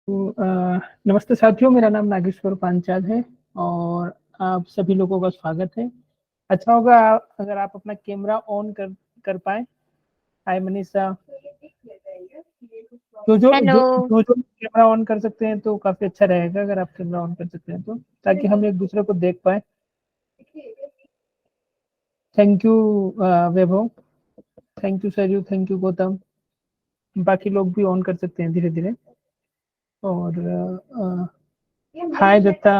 नमस्ते साथियों, मेरा नाम नागेश्वर पांचाल है और आप सभी लोगों का स्वागत है। अच्छा होगा अगर आप अपना कैमरा ऑन कर पाए। हाय मनीषा। जो जो हेलो। जो जो जो कैमरा ऑन कर सकते हैं तो काफी अच्छा रहेगा अगर आप कैमरा ऑन कर सकते हैं तो, ताकि हम एक दूसरे को देख पाए। Thank you Vaibhav. Thank you Saryu, thank you Gautam. बाकी लोग भी ऑन कर सकते हैं धीरे धीरे। और hi Datta.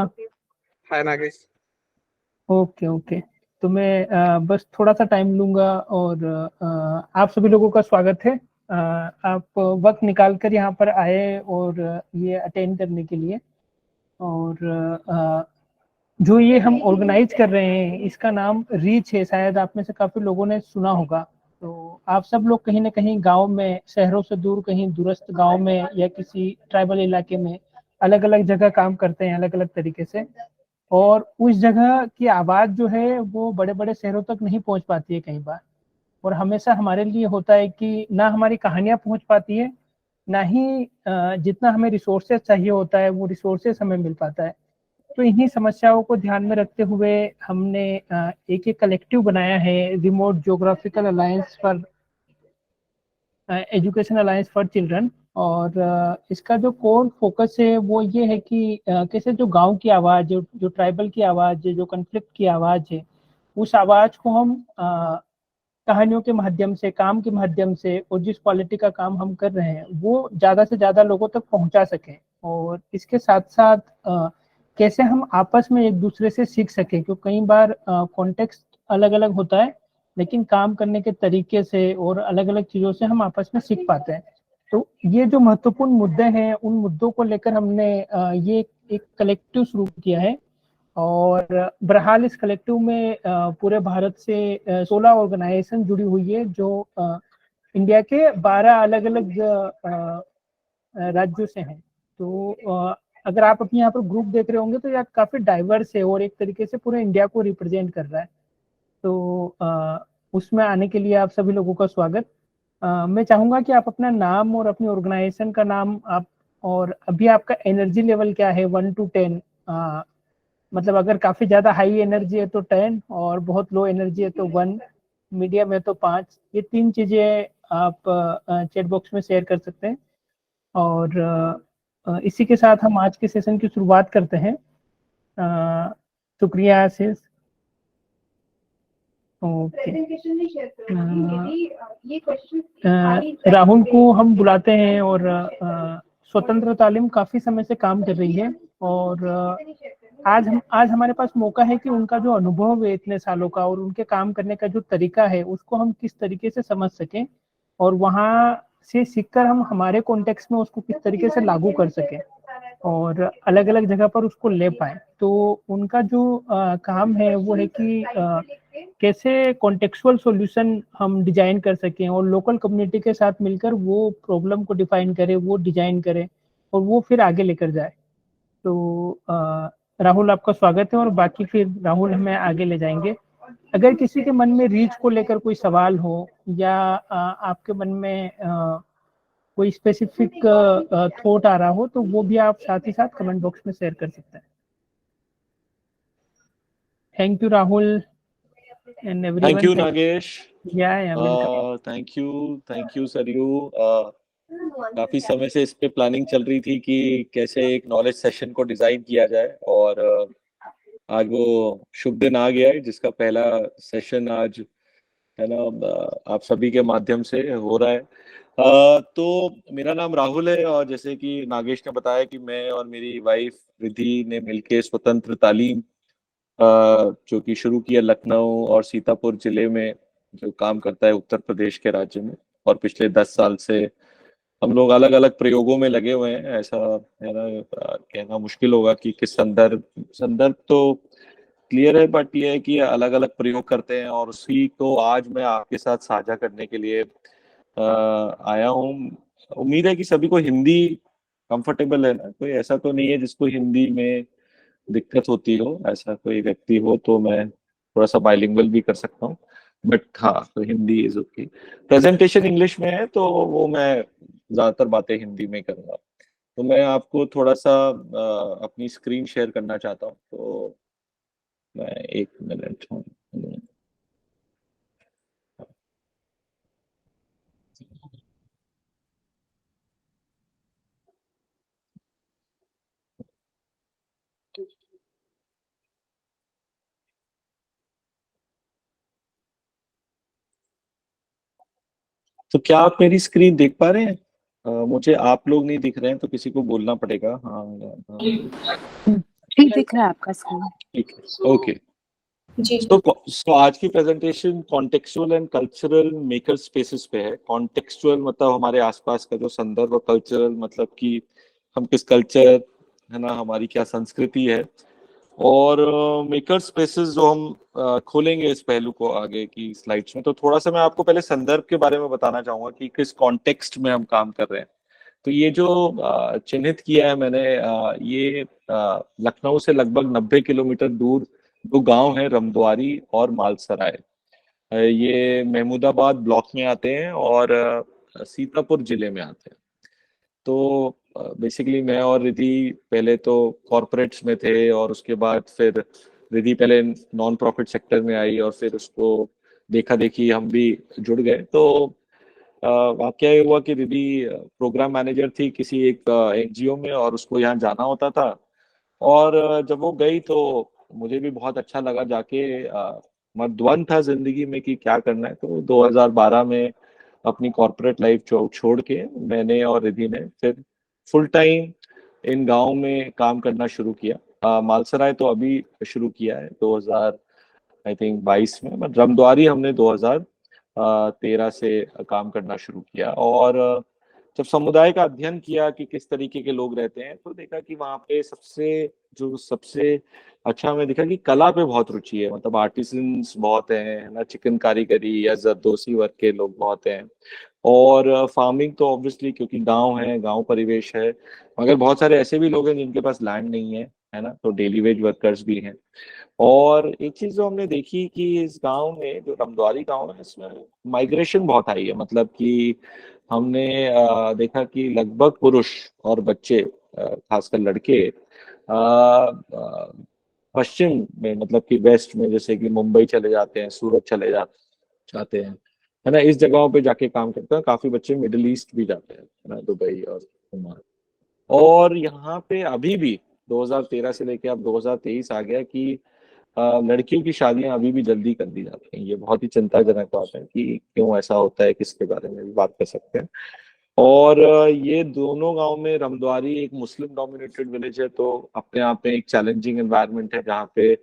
Hi Nagesh. Okay okay. तो मैं बस थोड़ा सा टाइम लूंगा और आप सभी लोगों का स्वागत है। आप वक्त निकाल कर यहाँ पर आए और ये अटेंड करने के लिए। और जो ये हम ऑर्गेनाइज कर रहे हैं इसका नाम रीच है, शायद आप में से काफी लोगों ने सुना होगा। तो आप सब लोग कहीं ना कहीं गांव में, शहरों से दूर कहीं दूरस्थ गांव में या किसी ट्राइबल इलाके में अलग अलग जगह काम करते हैं, अलग अलग तरीके से। और उस जगह की आवाज जो है वो बड़े बड़े शहरों तक नहीं पहुंच पाती है कई बार। और हमेशा हमारे लिए होता है कि ना हमारी कहानियां पहुंच पाती है, ना ही जितना हमें रिसोर्सेज चाहिए होता है वो रिसोर्सेज हमें मिल पाता है। तो इन्हीं समस्याओं को ध्यान में रखते हुए हमने एक एक कलेक्टिव बनाया है, remote geographical alliance for education alliance for children. और इसका जो कोर फोकस है वो ये है कि कैसे जो गांव की आवाज़, जो ट्राइबल की आवाज़ है, जो कन्फ्लिक्ट की आवाज़ है, उस आवाज़ को हम कहानियों के माध्यम से, काम के माध्यम से, और जिस क्वालिटी का काम हम कर रहे हैं वो ज़्यादा से ज़्यादा लोगों तक पहुंचा सकें। और इसके साथ साथ कैसे हम आपस में एक दूसरे से सीख सकें, क्योंकि कई बार कॉन्टेक्स्ट अलग अलग होता है, लेकिन काम करने के तरीके से और अलग अलग चीज़ों से हम आपस में सीख पाते हैं। तो ये जो महत्वपूर्ण मुद्दे हैं उन मुद्दों को लेकर हमने ये एक कलेक्टिव शुरू किया है। और बहरहाल इस कलेक्टिव में पूरे भारत से 16 ऑर्गेनाइजेशन जुड़ी हुई है, जो इंडिया के 12 अलग अलग राज्यों से हैं। तो अगर आप अपने यहाँ पर ग्रुप देख रहे होंगे तो यह काफी डाइवर्स है और एक तरीके से पूरे इंडिया को रिप्रेजेंट कर रहा है। तो उसमें आने के लिए आप सभी लोगों का स्वागत। मैं चाहूंगा कि आप अपना नाम और अपनी ऑर्गेनाइजेशन का नाम आप, और अभी आपका एनर्जी लेवल क्या है 1 to 10। मतलब अगर काफी ज्यादा हाई एनर्जी है तो 10, और बहुत लो एनर्जी है तो 1, मीडियम है तो 5। ये तीन चीजें आप चैट बॉक्स में शेयर कर सकते हैं। और इसी के साथ हम आज के सेशन की शुरुआत करते हैं। शुक्रिया आशीष। ओके। राहुल को हम बुलाते हैं और स्वतंत्र तालीम काफी समय से काम कर रही है। और आज हमारे पास मौका है कि उनका जो अनुभव है इतने सालों का और उनके काम करने का जो तरीका है उसको हम किस तरीके से समझ सकें, और वहाँ से सीखकर हम हमारे कॉन्टेक्स्ट में उसको किस तरीके से लागू कर सकें और अलग अलग जगह पर उसको ले पाए। तो उनका जो काम है वो है कि कैसे कॉन्टेक्चुअल सॉल्यूशन हम डिजाइन कर सकें और लोकल कम्युनिटी के साथ मिलकर वो प्रॉब्लम को डिफाइन करे, वो डिजाइन करे और वो फिर आगे लेकर जाए। तो राहुल आपका स्वागत है, और बाकी फिर राहुल हमें आगे ले जाएंगे। अगर किसी के मन में रीच को लेकर कोई सवाल हो या आपके मन में कोई स्पेसिफिक थॉट आ रहा हो तो वो भी आप साथ ही साथ कमेंट बॉक्स में शेयर कर सकते हैं। Thank you Rahul and thank everyone. You Nagesh. या वेलकम। Thank you Saryu. काफी समय से इस पे प्लानिंग चल रही थी कि कैसे एक नॉलेज सेशन को डिजाइन किया जाए, और आज वो शुभ दिन आ गया है जिसका पहला सेशन आज, है ना, आप सभी के माध्यम से हो रहा है। तो मेरा नाम राहुल है, और जैसे कि नागेश ने बताया कि मैं और मेरी वाइफ रिद्धि ने मिलके स्वतंत्र तालीम जो कि शुरू किया लखनऊ और सीतापुर जिले में, जो काम करता है उत्तर प्रदेश के राज्य में। और पिछले 10 साल से हम लोग अलग अलग प्रयोगों में लगे हुए हैं। ऐसा है ना, कहना मुश्किल होगा कि किस संदर्भ संदर्भ तो क्लियर है, बट ये है कि अलग अलग प्रयोग करते हैं, और उसी को आज मैं आपके साथ साझा करने के लिए आया हूँ। उम्मीद है कि सभी को हिंदी कंफर्टेबल है ना, कोई ऐसा तो नहीं है जिसको हिंदी में दिक्कत होती हो। ऐसा कोई व्यक्ति हो तो मैं थोड़ा सा बाइलिंगुअल भी कर सकता हूँ, बट हाँ, तो Hindi is okay. Presentation English में है तो वो मैं ज्यादातर बातें हिंदी में करूंगा। तो मैं आपको थोड़ा सा अपनी स्क्रीन शेयर करना चाहता हूँ, तो मैं 1 मिनट हूँ। तो क्या आप मेरी स्क्रीन देख पा रहे हैं? मुझे आप लोग नहीं दिख रहे हैं, तो किसी को बोलना पड़ेगा। हाँ हाँ, ठीक दिख रहा है आपका स्क्रीन। ठीक है, ओके। जी तो आज की presentation contextual and cultural maker spaces पे है। कॉन्टेक्चुअल मतलब हमारे आसपास का जो संदर्भ, और कल्चरल मतलब कि हम किस कल्चर, है ना, हमारी क्या संस्कृति है। और मेकर स्पेसेस जो हम खोलेंगे इस पहलू को आगे की स्लाइड्स में, तो थोड़ा सा मैं आपको पहले संदर्भ के बारे में बताना चाहूंगा कि किस कॉन्टेक्स्ट में हम काम कर रहे हैं। तो ये जो चिन्हित किया है मैंने, ये लखनऊ से लगभग 90 किलोमीटर दूर दो गांव हैं, रमद्वारी और मालसराय। ये महमूदाबाद ब्लॉक में आते हैं और सीतापुर जिले में आते हैं। तो बेसिकली मैं और रिधि पहले तो कॉरपोरेट्स में थे, और उसके बाद फिर रिधि पहले नॉन प्रॉफिट सेक्टर में आई, और फिर उसको देखा देखी हम भी जुड़ गए। तो वाकया ये हुआ कि रिधि प्रोग्राम मैनेजर थी किसी एक एनजीओ में, और उसको यहाँ जाना होता था। और जब वो गई तो मुझे भी बहुत अच्छा लगा जाके। मद्वंद था जिंदगी में कि क्या करना है। तो 2012 में अपनी कॉर्पोरेट लाइफ छोड़ के मैंने और रिधि ने फिर फुल टाइम इन गांव में काम करना शुरू किया। मालसराय तो अभी शुरू किया है 2000 आई थिंक 22 में, बट रमद्वारी हमने 2013 से काम करना शुरू किया। और जब समुदाय का अध्ययन किया कि किस तरीके के लोग रहते हैं, तो देखा कि वहाँ पे सबसे अच्छा हमें दिखा कि कला पे बहुत रुचि है। मतलब आर्टिसंस बहुत हैं, है ना, चिकन कारीगरी या जरदोसी वर्क के लोग बहुत हैं। और फार्मिंग तो ऑब्वियसली, क्योंकि गांव है, गांव परिवेश है, मगर बहुत सारे ऐसे भी लोग हैं जिनके पास लैंड नहीं है ना, तो डेली वेज वर्कर्स भी हैं। और एक चीज जो हमने देखी कि इस गांव में, जो रमद्वारी गांव है, इसमें माइग्रेशन बहुत आई है। मतलब कि हमने देखा कि लगभग पुरुष और बच्चे, खासकर लड़के, पश्चिम में, मतलब कि वेस्ट में, जैसे कि मुंबई चले जाते हैं, सूरत जाते हैं, है ना, इस जगहों पे जाके काम करते हैं। काफी बच्चे मिडिल ईस्ट भी जाते हैं, है ना, दुबई और ओमान। और यहाँ पे अभी भी 2013 से लेके अब 2023 आ गया कि लड़कियों की शादियां अभी भी जल्दी कर दी जाती हैं। ये बहुत ही चिंताजनक बात है कि क्यों ऐसा होता है, किसके बारे में भी बात कर सकते हैं। और ये दोनों गांव में, रमद्वारी एक मुस्लिम डोमिनेटेड विलेज है, तो अपने आप में एक चैलेंजिंग एनवायरनमेंट है, जहाँ पे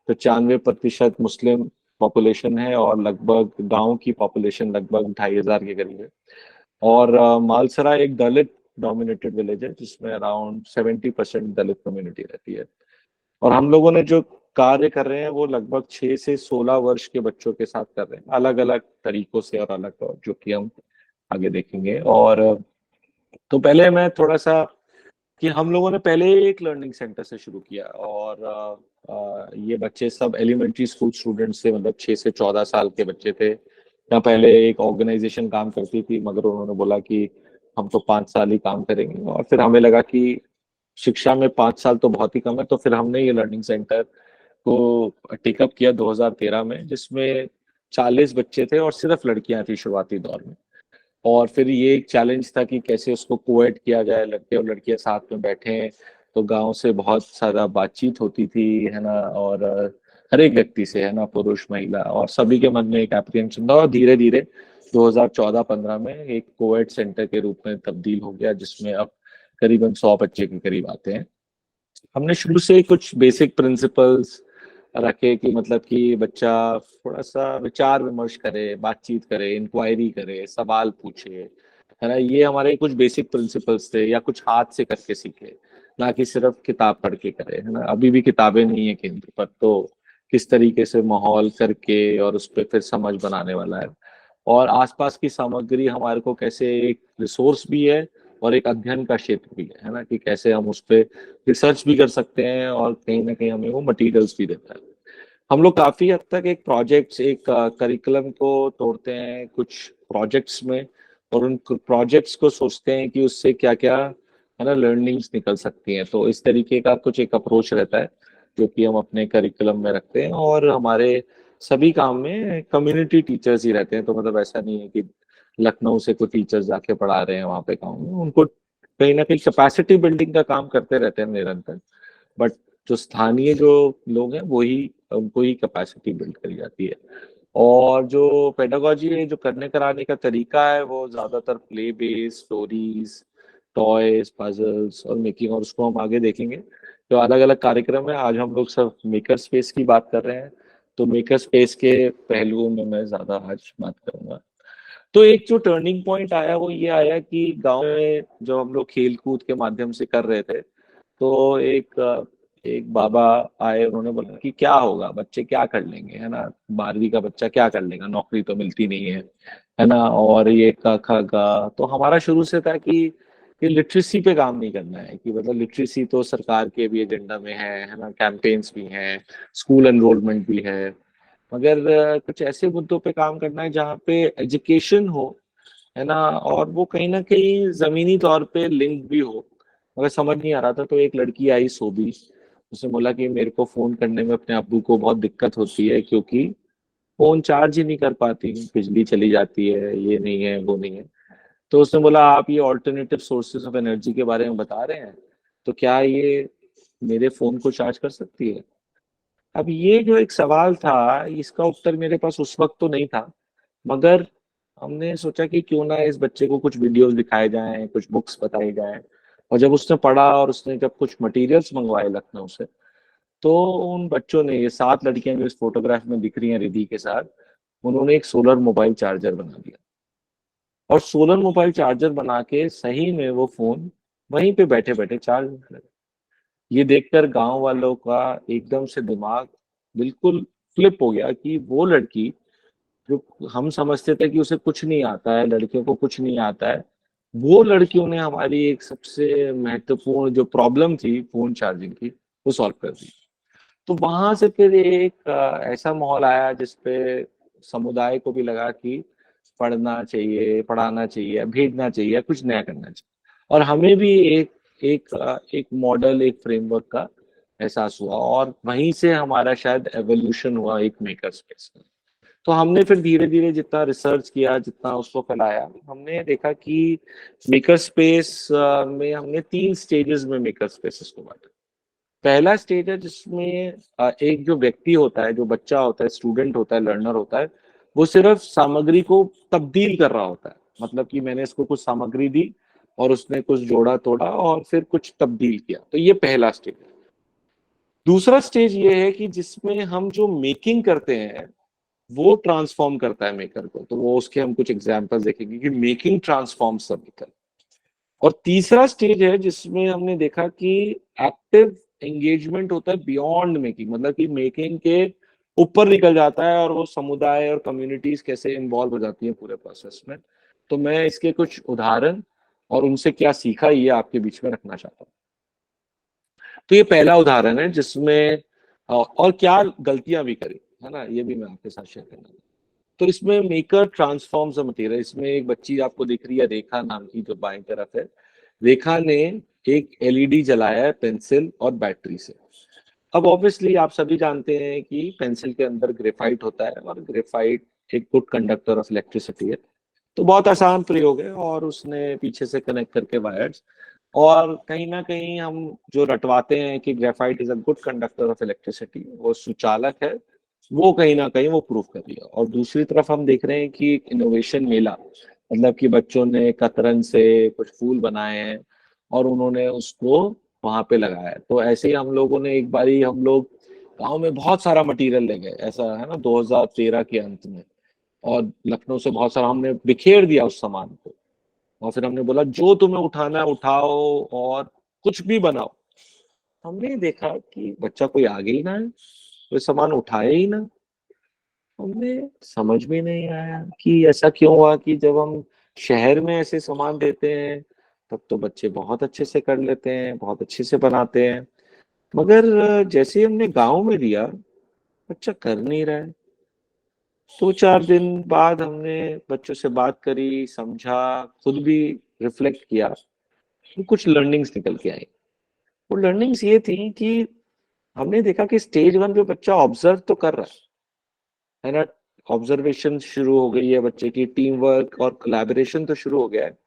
95% मुस्लिम पॉपुलेशन है, और लगभग गांव की पॉपुलेशन लगभग 2500 के करीब है। और मालसराय एक दलित डोमिनेटेड विलेज है, जिसमें अराउंड 70% दलित कम्युनिटी रहती है। और हम लोगों ने जो कार्य कर रहे हैं वो लगभग 6 से 16 वर्ष के बच्चों के साथ कर रहे हैं, अलग अलग तरीकों से, और अलग, जो कि हम आगे देखेंगे। और तो पहले मैं थोड़ा सा कि हम लोगों ने पहले एक लर्निंग सेंटर से शुरू किया, और ये बच्चे सब एलिमेंट्री स्कूल स्टूडेंट्स थे, मतलब 6 से 14 साल के बच्चे थे। यहाँ पहले एक ऑर्गेनाइजेशन काम करती थी, मगर उन्होंने बोला कि हम तो 5 साल ही काम करेंगे। और फिर हमें लगा कि शिक्षा में 5 साल तो बहुत ही कम है, तो फिर हमने ये लर्निंग सेंटर को टेकअप किया 2013 में, जिसमें 40 बच्चे थे और सिर्फ लड़कियां थी शुरुआती दौर में। और फिर ये एक चैलेंज था कि कैसे उसको कोएड किया जाए, लड़के और लड़कियां साथ में बैठे। तो गांव से बहुत सारा बातचीत होती थी, है ना, और हर एक व्यक्ति से, है ना, पुरुष महिला, और सभी के मन में एक एप्रीहेंशन था। और धीरे धीरे 2014-15 में एक कोएड सेंटर के रूप में तब्दील हो गया, जिसमें अब करीबन 100 बच्चे के करीब आते हैं। हमने शुरू से कुछ बेसिक प्रिंसिपल्स रखे कि मतलब कि बच्चा थोड़ा सा विचार विमर्श करे, बातचीत करे, इंक्वायरी करे, सवाल पूछे, है ना। ये हमारे कुछ बेसिक प्रिंसिपल्स थे, या कुछ हाथ से करके सीखे, ना कि सिर्फ किताब पढ़ के करे, है ना। अभी भी किताबें नहीं है केंद्र पर, तो किस तरीके से माहौल करके और उस पर फिर समझ बनाने वाला है। और आसपास की सामग्री हमारे को कैसे एक रिसोर्स भी है, और एक अध्ययन का क्षेत्र भी है ना, कि कैसे हम उस पर रिसर्च भी कर सकते हैं, और कहीं ना कहीं हमें वो मटेरियल्स भी देता है। हम लोग काफी हद तक एक प्रोजेक्ट्स, एक करिकुलम को तोड़ते हैं कुछ प्रोजेक्ट्स में, और उन प्रोजेक्ट्स को सोचते हैं कि उससे क्या क्या है ना लर्निंग्स निकल सकती हैं। तो इस तरीके का कुछ एक अप्रोच रहता है जो कि हम अपने करिकुलम में रखते हैं, और हमारे सभी काम में कम्युनिटी टीचर्स ही रहते हैं। तो मतलब ऐसा नहीं है कि लखनऊ से कोई टीचर्स जाके पढ़ा रहे हैं वहाँ पे गाँव में, उनको कहीं ना कहीं कैपेसिटी बिल्डिंग का काम करते रहते हैं निरंतर। बट जो स्थानीय जो लोग हैं वही उनको ही कैपेसिटी बिल्ड करी जाती है। और जो पेडागोजी है, जो करने कराने का तरीका है, वो ज्यादातर play based stories, toys, puzzles और मेकिंग, और उसको हम आगे देखेंगे। जो अलग अलग कार्यक्रम है, आज हम लोग सब मेकर स्पेस की बात कर रहे हैं, तो मेकर स्पेस के पहलुओं में मैं ज्यादा आज बात करूंगा। तो एक जो टर्निंग पॉइंट आया वो ये आया कि गांव में जो हम लोग खेल कूद के माध्यम से कर रहे थे, तो एक बाबा आए, उन्होंने बोला कि क्या होगा, बच्चे क्या कर लेंगे, है ना, 12वीं का बच्चा क्या कर लेगा, नौकरी तो मिलती नहीं है ना, और ये का खा का। तो हमारा शुरू से था कि लिटरेसी पे काम नहीं करना है, कि मतलब लिटरेसी तो सरकार के भी एजेंडा में है ना, कैंपेन्स भी हैं, स्कूल एनरोलमेंट भी है, मगर कुछ ऐसे मुद्दों पे काम करना है जहाँ पे एजुकेशन हो, है ना, और वो कहीं ना कहीं जमीनी तौर पे लिंक भी हो। मगर समझ नहीं आ रहा था, तो एक लड़की आई सोबी, उसने बोला कि मेरे को फोन करने में अपने अब्बू को बहुत दिक्कत होती है, क्योंकि फोन चार्ज ही नहीं कर पाती, बिजली चली जाती है, ये नहीं है वो नहीं है। तो उसने बोला आप ये ऑल्टरनेटिव सोर्सेज ऑफ एनर्जी के बारे में बता रहे हैं, तो क्या ये मेरे फोन को चार्ज कर सकती है? अब ये जो एक सवाल था, इसका उत्तर मेरे पास उस वक्त तो नहीं था, मगर हमने सोचा कि क्यों ना इस बच्चे को कुछ वीडियोस दिखाए जाएं, कुछ बुक्स बताई जाएं। और जब उसने पढ़ा और उसने जब कुछ मटेरियल्स मंगवाए लखनऊ से, तो उन बच्चों ने, ये 7 लड़कियां जो इस फोटोग्राफ में दिख रही हैं रिद्धि के साथ, उन्होंने एक सोलर मोबाइल चार्जर बना दिया, और सोलर मोबाइल चार्जर बना के सही में वो फोन वहीं पे बैठे बैठे चार्ज होने लगा। ये देखकर गांव वालों का एकदम से दिमाग बिल्कुल फ्लिप हो गया कि वो लड़की, जो हम समझते थे कि उसे कुछ नहीं आता है, लड़कियों को कुछ नहीं आता है, वो लड़कियों ने हमारी एक सबसे महत्वपूर्ण जो प्रॉब्लम थी फोन चार्जिंग की, वो सॉल्व कर दी। तो वहां से फिर एक ऐसा माहौल आया जिसपे समुदाय को भी लगा कि पढ़ना चाहिए, पढ़ाना चाहिए, भेजना चाहिए, कुछ नया करना चाहिए। और हमें भी एक मॉडल, एक फ्रेमवर्क का एहसास हुआ, और वहीं से हमारा शायद एवोल्यूशन हुआ एक मेकर स्पेस का। तो हमने फिर धीरे धीरे जितना रिसर्च किया, जितना उसको फैलाया, हमने देखा कि मेकर स्पेस में हमने 3 स्टेजेस में मेकर स्पेसेस को बांटा। पहला स्टेज है जिसमें एक जो व्यक्ति होता है, जो बच्चा होता है, स्टूडेंट होता है, लर्नर होता है, वो सिर्फ सामग्री को तब्दील कर रहा होता है। मतलब कि मैंने इसको कुछ सामग्री दी और उसने कुछ जोड़ा तोड़ा और फिर कुछ तब्दील किया, तो ये पहला स्टेज है। दूसरा स्टेज ये है कि जिसमें हम जो मेकिंग करते हैं वो ट्रांसफॉर्म करता है मेकर को, तो वो उसके हम कुछ एग्जांपल्स देखेंगे कि मेकिंग ट्रांसफॉर्म्स द मेकर। और तीसरा स्टेज है जिसमें हमने देखा कि एक्टिव एंगेजमेंट होता है बियॉन्ड मेकिंग, मतलब कि मेकिंग के ऊपर निकल जाता है, और वो समुदाय और कम्युनिटीज कैसे इन्वॉल्व हो जाती है पूरे प्रोसेस में। तो मैं इसके कुछ उदाहरण और उनसे क्या सीखा, ये आपके बीच में रखना चाहता हूँ। तो ये पहला उदाहरण है जिसमें और क्या गलतियां भी करी, है ना, ये भी मैं आपके साथ शेयर करना। तो इसमें मेकर ट्रांसफॉर्म्स द मटेरियल, इसमें एक बच्ची आपको दिख रही है, रेखा नाम की, जो बाएं तरफ है। रेखा ने एक एलईडी जलाया है पेंसिल और बैटरी से। अब ऑब्वियसली आप सभी जानते हैं कि पेंसिल के अंदर ग्रेफाइट होता है, और ग्रेफाइट एक गुड कंडक्टर ऑफ इलेक्ट्रिसिटी है। तो बहुत आसान प्रयोग है, और उसने पीछे से कनेक्ट करके वायर्स, और कहीं ना कहीं हम जो रटवाते हैं कि graphite is a good conductor of electricity, वो सुचालक है, वो कहीं ना कहीं वो प्रूव कर दिया। और दूसरी तरफ हम देख रहे हैं कि एक इनोवेशन मेला, मतलब कि बच्चों ने कतरन से कुछ फूल बनाए हैं और उन्होंने उसको वहां पे लगाया है। तो ऐसे ही हम लोगों ने एक बारी, हम लोग गांव में बहुत सारा मटेरियल ले गए, ऐसा है ना, 2013 के अंत में, और लखनऊ से बहुत सारा हमने बिखेर दिया उस सामान को, और फिर हमने बोला जो तुम्हें उठाना है उठाओ और कुछ भी बनाओ। हमने देखा कि बच्चा कोई आगे ही ना है, कोई सामान उठाए ही ना। हमें समझ में नहीं आया कि ऐसा क्यों हुआ कि जब हम शहर में ऐसे सामान देते हैं तब तो बच्चे बहुत अच्छे से कर लेते हैं, बहुत अच्छे से बनाते हैं, मगर जैसे ही हमने गांव में दिया, बच्चा कर नहीं रहा है। 2-4 दिन बाद हमने बच्चों से बात करी, समझा, खुद भी रिफ्लेक्ट किया, तो कुछ लर्निंग्स निकल के आई। वो लर्निंग्स ये थी कि हमने देखा कि स्टेज 1 पे बच्चा ऑब्जर्व तो कर रहा है ना, ऑब्जर्वेशन शुरू हो गई है, बच्चे की टीम वर्क और कोलैबोरेशन तो शुरू हो गया है।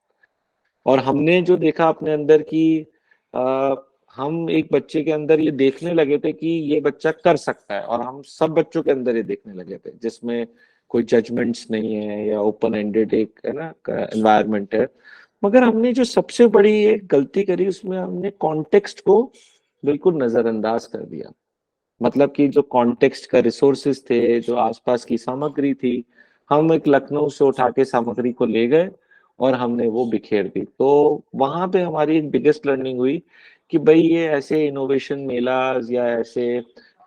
और हमने जो देखा अपने अंदर कि आ, हम एक बच्चे के अंदर ये देखने लगे थे कि ये बच्चा कर सकता है, और हम सब बच्चों के अंदर ये देखने लगे थे जिसमें कोई जजमेंट्स नहीं है या ओपन एंडेड एक है ना एनवायरनमेंट है। मगर हमने जो सबसे बड़ी एक गलती करी उसमें हमने कॉन्टेक्स्ट को बिल्कुल नजरअंदाज कर दिया। मतलब कि जो कॉन्टेक्स्ट का रिसोर्सेज थे, जो आसपास की सामग्री थी, हम एक लखनऊ से उठा के सामग्री को ले गए और हमने वो बिखेर दी। तो वहां पे हमारी एक बिगेस्ट लर्निंग हुई कि भाई ये ऐसे इनोवेशन मेला या ऐसे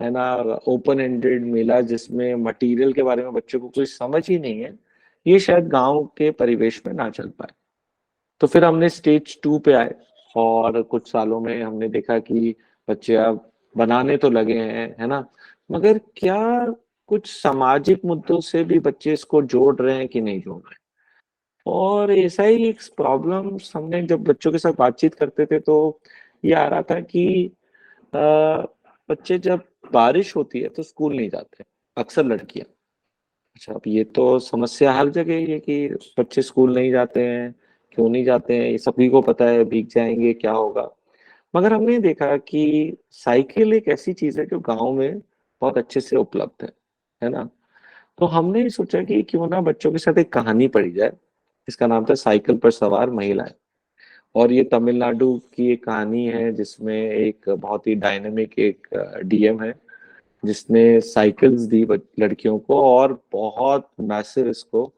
है ना ओपन एंडेड मेला जिसमें मटेरियल के बारे में बच्चों को कोई समझ ही नहीं है, ये शायद गांव के परिवेश में ना चल पाए। तो फिर हमने स्टेज 2 पे आए और कुछ सालों में हमने देखा कि बच्चे अब बनाने तो लगे हैं है ना, मगर क्या कुछ सामाजिक मुद्दों से भी बच्चे इसको जोड़ रहे हैं कि नहीं जोड़ रहे हैं। और ऐसा ही एक प्रॉब्लम हमने जब बच्चों के साथ बातचीत करते थे तो ये आ रहा था कि अ, बच्चे जब बारिश होती है तो स्कूल नहीं जाते, अक्सर लड़कियां। अच्छा, अब ये तो समस्या हर जगह ही है कि बच्चे स्कूल नहीं जाते हैं, क्यों नहीं जाते हैं, ये सभी को पता है, भीग जाएंगे क्या होगा। मगर हमने देखा कि साइकिल एक ऐसी चीज है जो गांव में बहुत अच्छे से उपलब्ध है ना। तो हमने सोचा कि क्यों ना बच्चों के साथ एक कहानी पढ़ी जाए। इसका नाम था साइकिल पर सवार महिलाएं। और ये तमिलनाडु की एक कहानी है जिसमें एक बहुत ही डायनेमिक एक डीएम है जिसने साइकिल्स दी लड़कियों को, और बहुत मैसिव इसको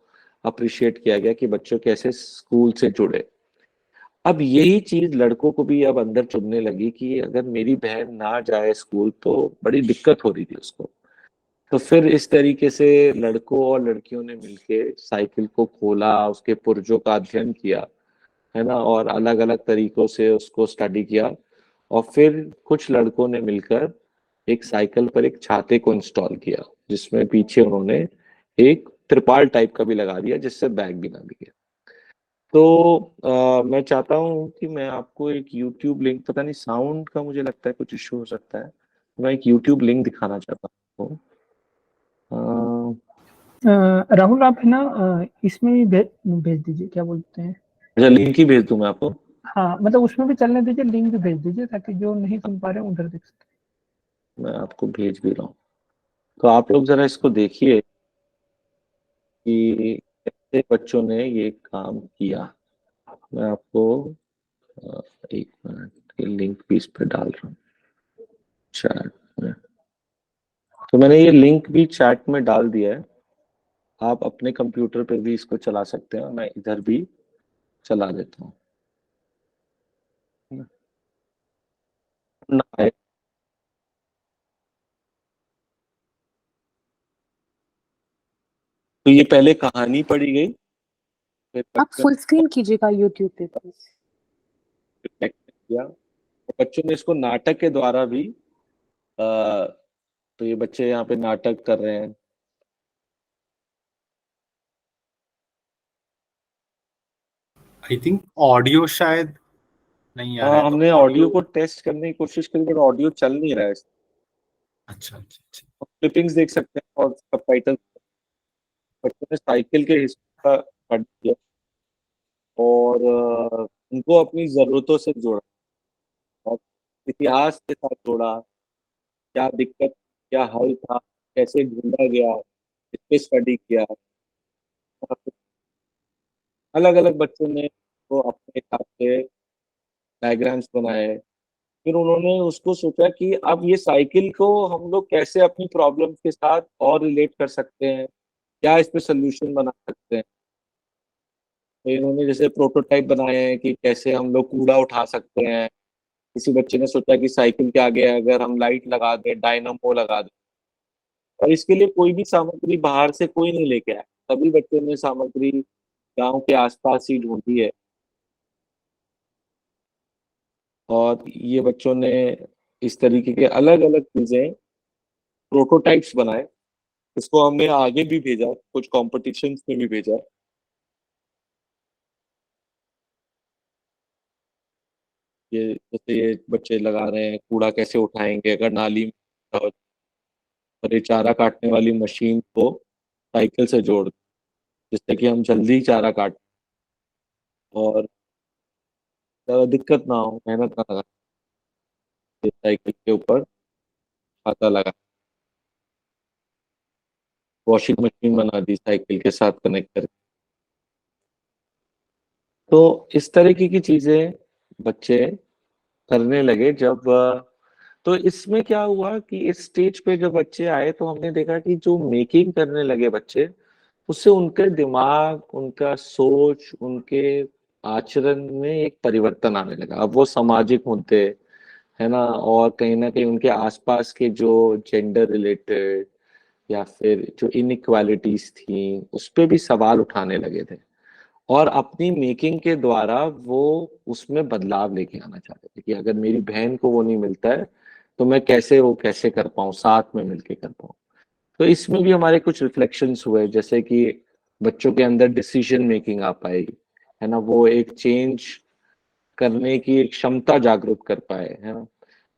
अप्रिशिएट किया गया कि बच्चों कैसे स्कूल से जुड़े। अब यही चीज लड़कों को भी अब अंदर चुभने लगी कि अगर मेरी बहन ना जाए स्कूल तो बड़ी दिक्कत हो रही थी उसको। तो फिर इस तरीके से लड़कों और लड़कियों ने मिलके साइकिल को खोला, उसके पुर्जों का अध्ययन किया है ना, और अलग अलग तरीकों से उसको स्टडी किया। और फिर कुछ लड़कों ने मिलकर एक साइकिल पर एक छाते को इंस्टॉल किया जिसमें पीछे उन्होंने एक त्रिपाल टाइप का भी लगा दिया जिससे बैग भी ना दिखे। तो मैं चाहता हूँ कि मैं आपको एक YouTube लिंक, पता नहीं साउंड का मुझे लगता है कुछ इश्यू हो सकता है, मैं एक YouTube लिंक दिखाना चाहता हूँ। राहुल आप है ना इसमें भी भेज दीजिए, क्या बोलते हैं। अच्छा, लिंक ही भेज दूं मैं आपको। हाँ मतलब उसमें भी चलने दीजिए, लिंक भी भेज दीजिए ताकि जो नहीं सुन पा रहे हैं उधर देख सकते मैं आपको भेज भी रहा हूँ, तो आप लोग जरा इसको देखिए कि कैसे बच्चों ने ये काम किया। मैं आपको एक मिनट के लिंक भी इस पे डाल रहा हूँ चैट में। तो मैंने ये लिंक भी चैट में डाल दिया है, आप अपने कंप्यूटर पे भी इसको चला सकते हैं, मैं इधर भी चला देता हूँ ना। तो ये पहले कहानी पढ़ी गई, फिर आप बच्चों फुल स्क्रीन कीजिएगा यूट्यूब पे प्लीज। ने reflect किया, और बच्चों ने इसको नाटक के द्वारा भी तो ये बच्चे यहाँ पे नाटक कर रहे हैं। आई थिंक ऑडियो शायद नहीं आ रहा हाँ, है, तो हमने ऑडियो ऑडियो। को टेस्ट करने की कोशिश करी पर ऑडियो चल नहीं रहा है। अच्छा अच्छा अच्छा। क्लिपिंग्स देख सकते हैं और सबटाइटल। बच्चों ने साइकिल के हिस्से का पढ़ दिया और उनको अपनी जरूरतों से जोड़ा और इतिहास के साथ जोड़ा, क्या दिक्कत, क्या हल था, कैसे ढूंढा गया, इस पे स्टडी किया। अलग अलग बच्चों ने वो अपने हिसाब से डायग्राम्स बनाए। फिर उन्होंने उसको सोचा कि अब ये साइकिल को हम लोग कैसे अपनी प्रॉब्लम के साथ और रिलेट कर सकते हैं, क्या इस पे सोल्यूशन बना सकते हैं। तो इन्होंने जैसे प्रोटोटाइप बनाए हैं कि कैसे हम लोग कूड़ा उठा सकते हैं। किसी बच्चे ने सोचा कि साइकिल के आगे अगर हम लाइट लगा दें, डायनामो लगा दें, और इसके लिए कोई भी सामग्री बाहर से कोई नहीं लेके आया, सभी बच्चों ने सामग्री गांव के आसपास ही ढूंढी है। और ये बच्चों ने इस तरीके के अलग अलग चीजें, प्रोटोटाइप्स बनाए। इसको हमने आगे भी भेजा, कुछ कॉम्पिटिशन्स में भी भेजा। ये जैसे ये बच्चे लगा रहे हैं कूड़ा कैसे उठाएंगे, अगर नाली में और ये चारा काटने वाली मशीन को साइकिल से जोड़ दें, जिससे कि हम जल्दी चारा काट और ज़्यादा दिक्कत ना हो, मेहनत ना लगा, साइकिल के ऊपर छाता लगा, वॉशिंग मशीन बना दी साइकिल के साथ कनेक्ट करके। तो इस तरीके की चीजें बच्चे करने लगे जब तो इसमें क्या हुआ कि इस स्टेज पे जब बच्चे आए तो हमने देखा कि जो मेकिंग करने लगे बच्चे, उससे उनके दिमाग, उनका सोच, उनके आचरण में एक परिवर्तन आने लगा। अब वो सामाजिक मुद्दे, है ना, और कहीं ना कहीं उनके आसपास के जो जेंडर रिलेटेड या फिर जो इनइक्वालिटीज थी, उस पे भी सवाल उठाने लगे थे और अपनी मेकिंग के द्वारा वो उसमें बदलाव लेके आना चाहते थे कि अगर मेरी बहन को वो नहीं मिलता है तो मैं कैसे वो कैसे कर पाऊँ, साथ में मिलके कर पाऊँ। तो इसमें भी हमारे कुछ रिफ्लेक्शंस हुए, जैसे कि बच्चों के अंदर डिसीजन मेकिंग आ पाएगी, है ना, वो एक चेंज करने की एक क्षमता जागरूक कर पाए, है ना,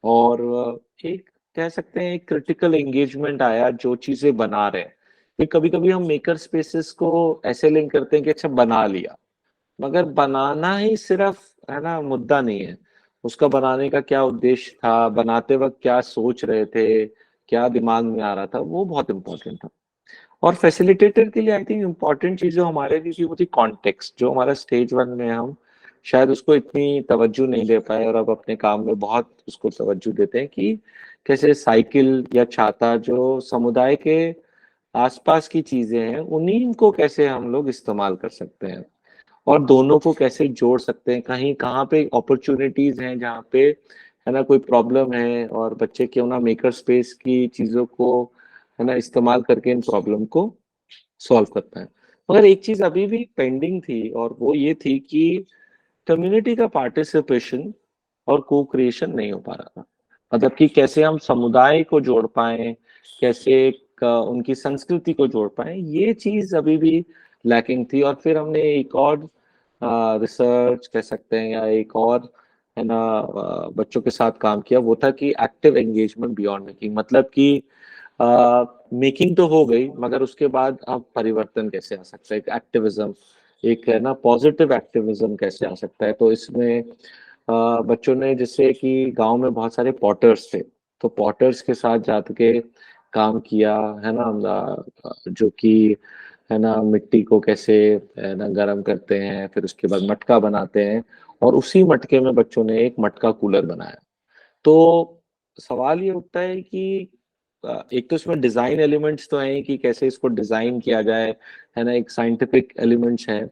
और एक कह सकते हैं एक क्रिटिकल एंगेजमेंट आया जो चीजें बना रहे हैं। कि कभी कभी हम मेकर स्पेसेस को ऐसे लिंक करते हैं कि अच्छा बना लिया, मगर बनाना ही सिर्फ, है ना, मुद्दा नहीं है। उसका बनाने का क्या उद्देश्य था, बनाते वक्त क्या सोच रहे थे, क्या दिमाग में आ रहा था, वो बहुत इंपॉर्टेंट था। और फैसिलिटेटर के लिए आई थिंक इम्पोर्टेंट चीज जो हमारे लिए थी वो थी कॉन्टेक्स्ट। जो हमारा स्टेज वन में हम शायद उसको इतनी तवज्जो नहीं दे पाए और अब अपने काम में बहुत उसको तवज्जो देते हैं कि कैसे साइकिल या छाता जो समुदाय के आसपास की चीजें हैं उन्हीं को कैसे हम लोग इस्तेमाल कर सकते हैं और दोनों को कैसे जोड़ सकते हैं, कहीं कहाँ पे अपॉर्चुनिटीज हैं जहाँ पे, है ना, कोई प्रॉब्लम है और बच्चे क्यों ना मेकर स्पेस की चीजों को, है ना, इस्तेमाल करके इन प्रॉब्लम को सॉल्व करता है। मगर एक चीज अभी भी पेंडिंग थी और वो ये थी कि कम्युनिटी का पार्टिसिपेशन और को क्रिएशन नहीं हो पा रहा था। मतलब कि कैसे हम समुदाय को जोड़ पाए, कैसे उनकी संस्कृति को जोड़ पाए, ये चीज अभी भी लैकिंग थी। और फिर हमने एक और रिसर्च कह सकते हैं या एक और, है ना, बच्चों के साथ काम किया, वो था कि एक्टिव एंगेजमेंट बियॉन्ड मेकिंग। मतलब कि मेकिंग तो हो गई मगर उसके बाद अब परिवर्तन कैसे आ सकता है, एक एक्टिविज्म, एक, है ना, पॉजिटिव एक्टिविज्म कैसे आ सकता है। तो इसमें बच्चों ने, जैसे कि गांव में बहुत सारे पॉटर्स थे, तो पॉटर्स के साथ जाके काम किया, है ना, जो कि, है ना, मिट्टी को कैसे, है ना, गर्म करते हैं, फिर उसके बाद मटका बनाते हैं और उसी मटके में बच्चों ने एक मटका कूलर बनाया। तो सवाल ये उठता है कि एक तो इसमें डिजाइन एलिमेंट्स तो हैं कि कैसे इसको डिजाइन किया जाए, है ना, एक साइंटिफिक एलिमेंट्स हैं,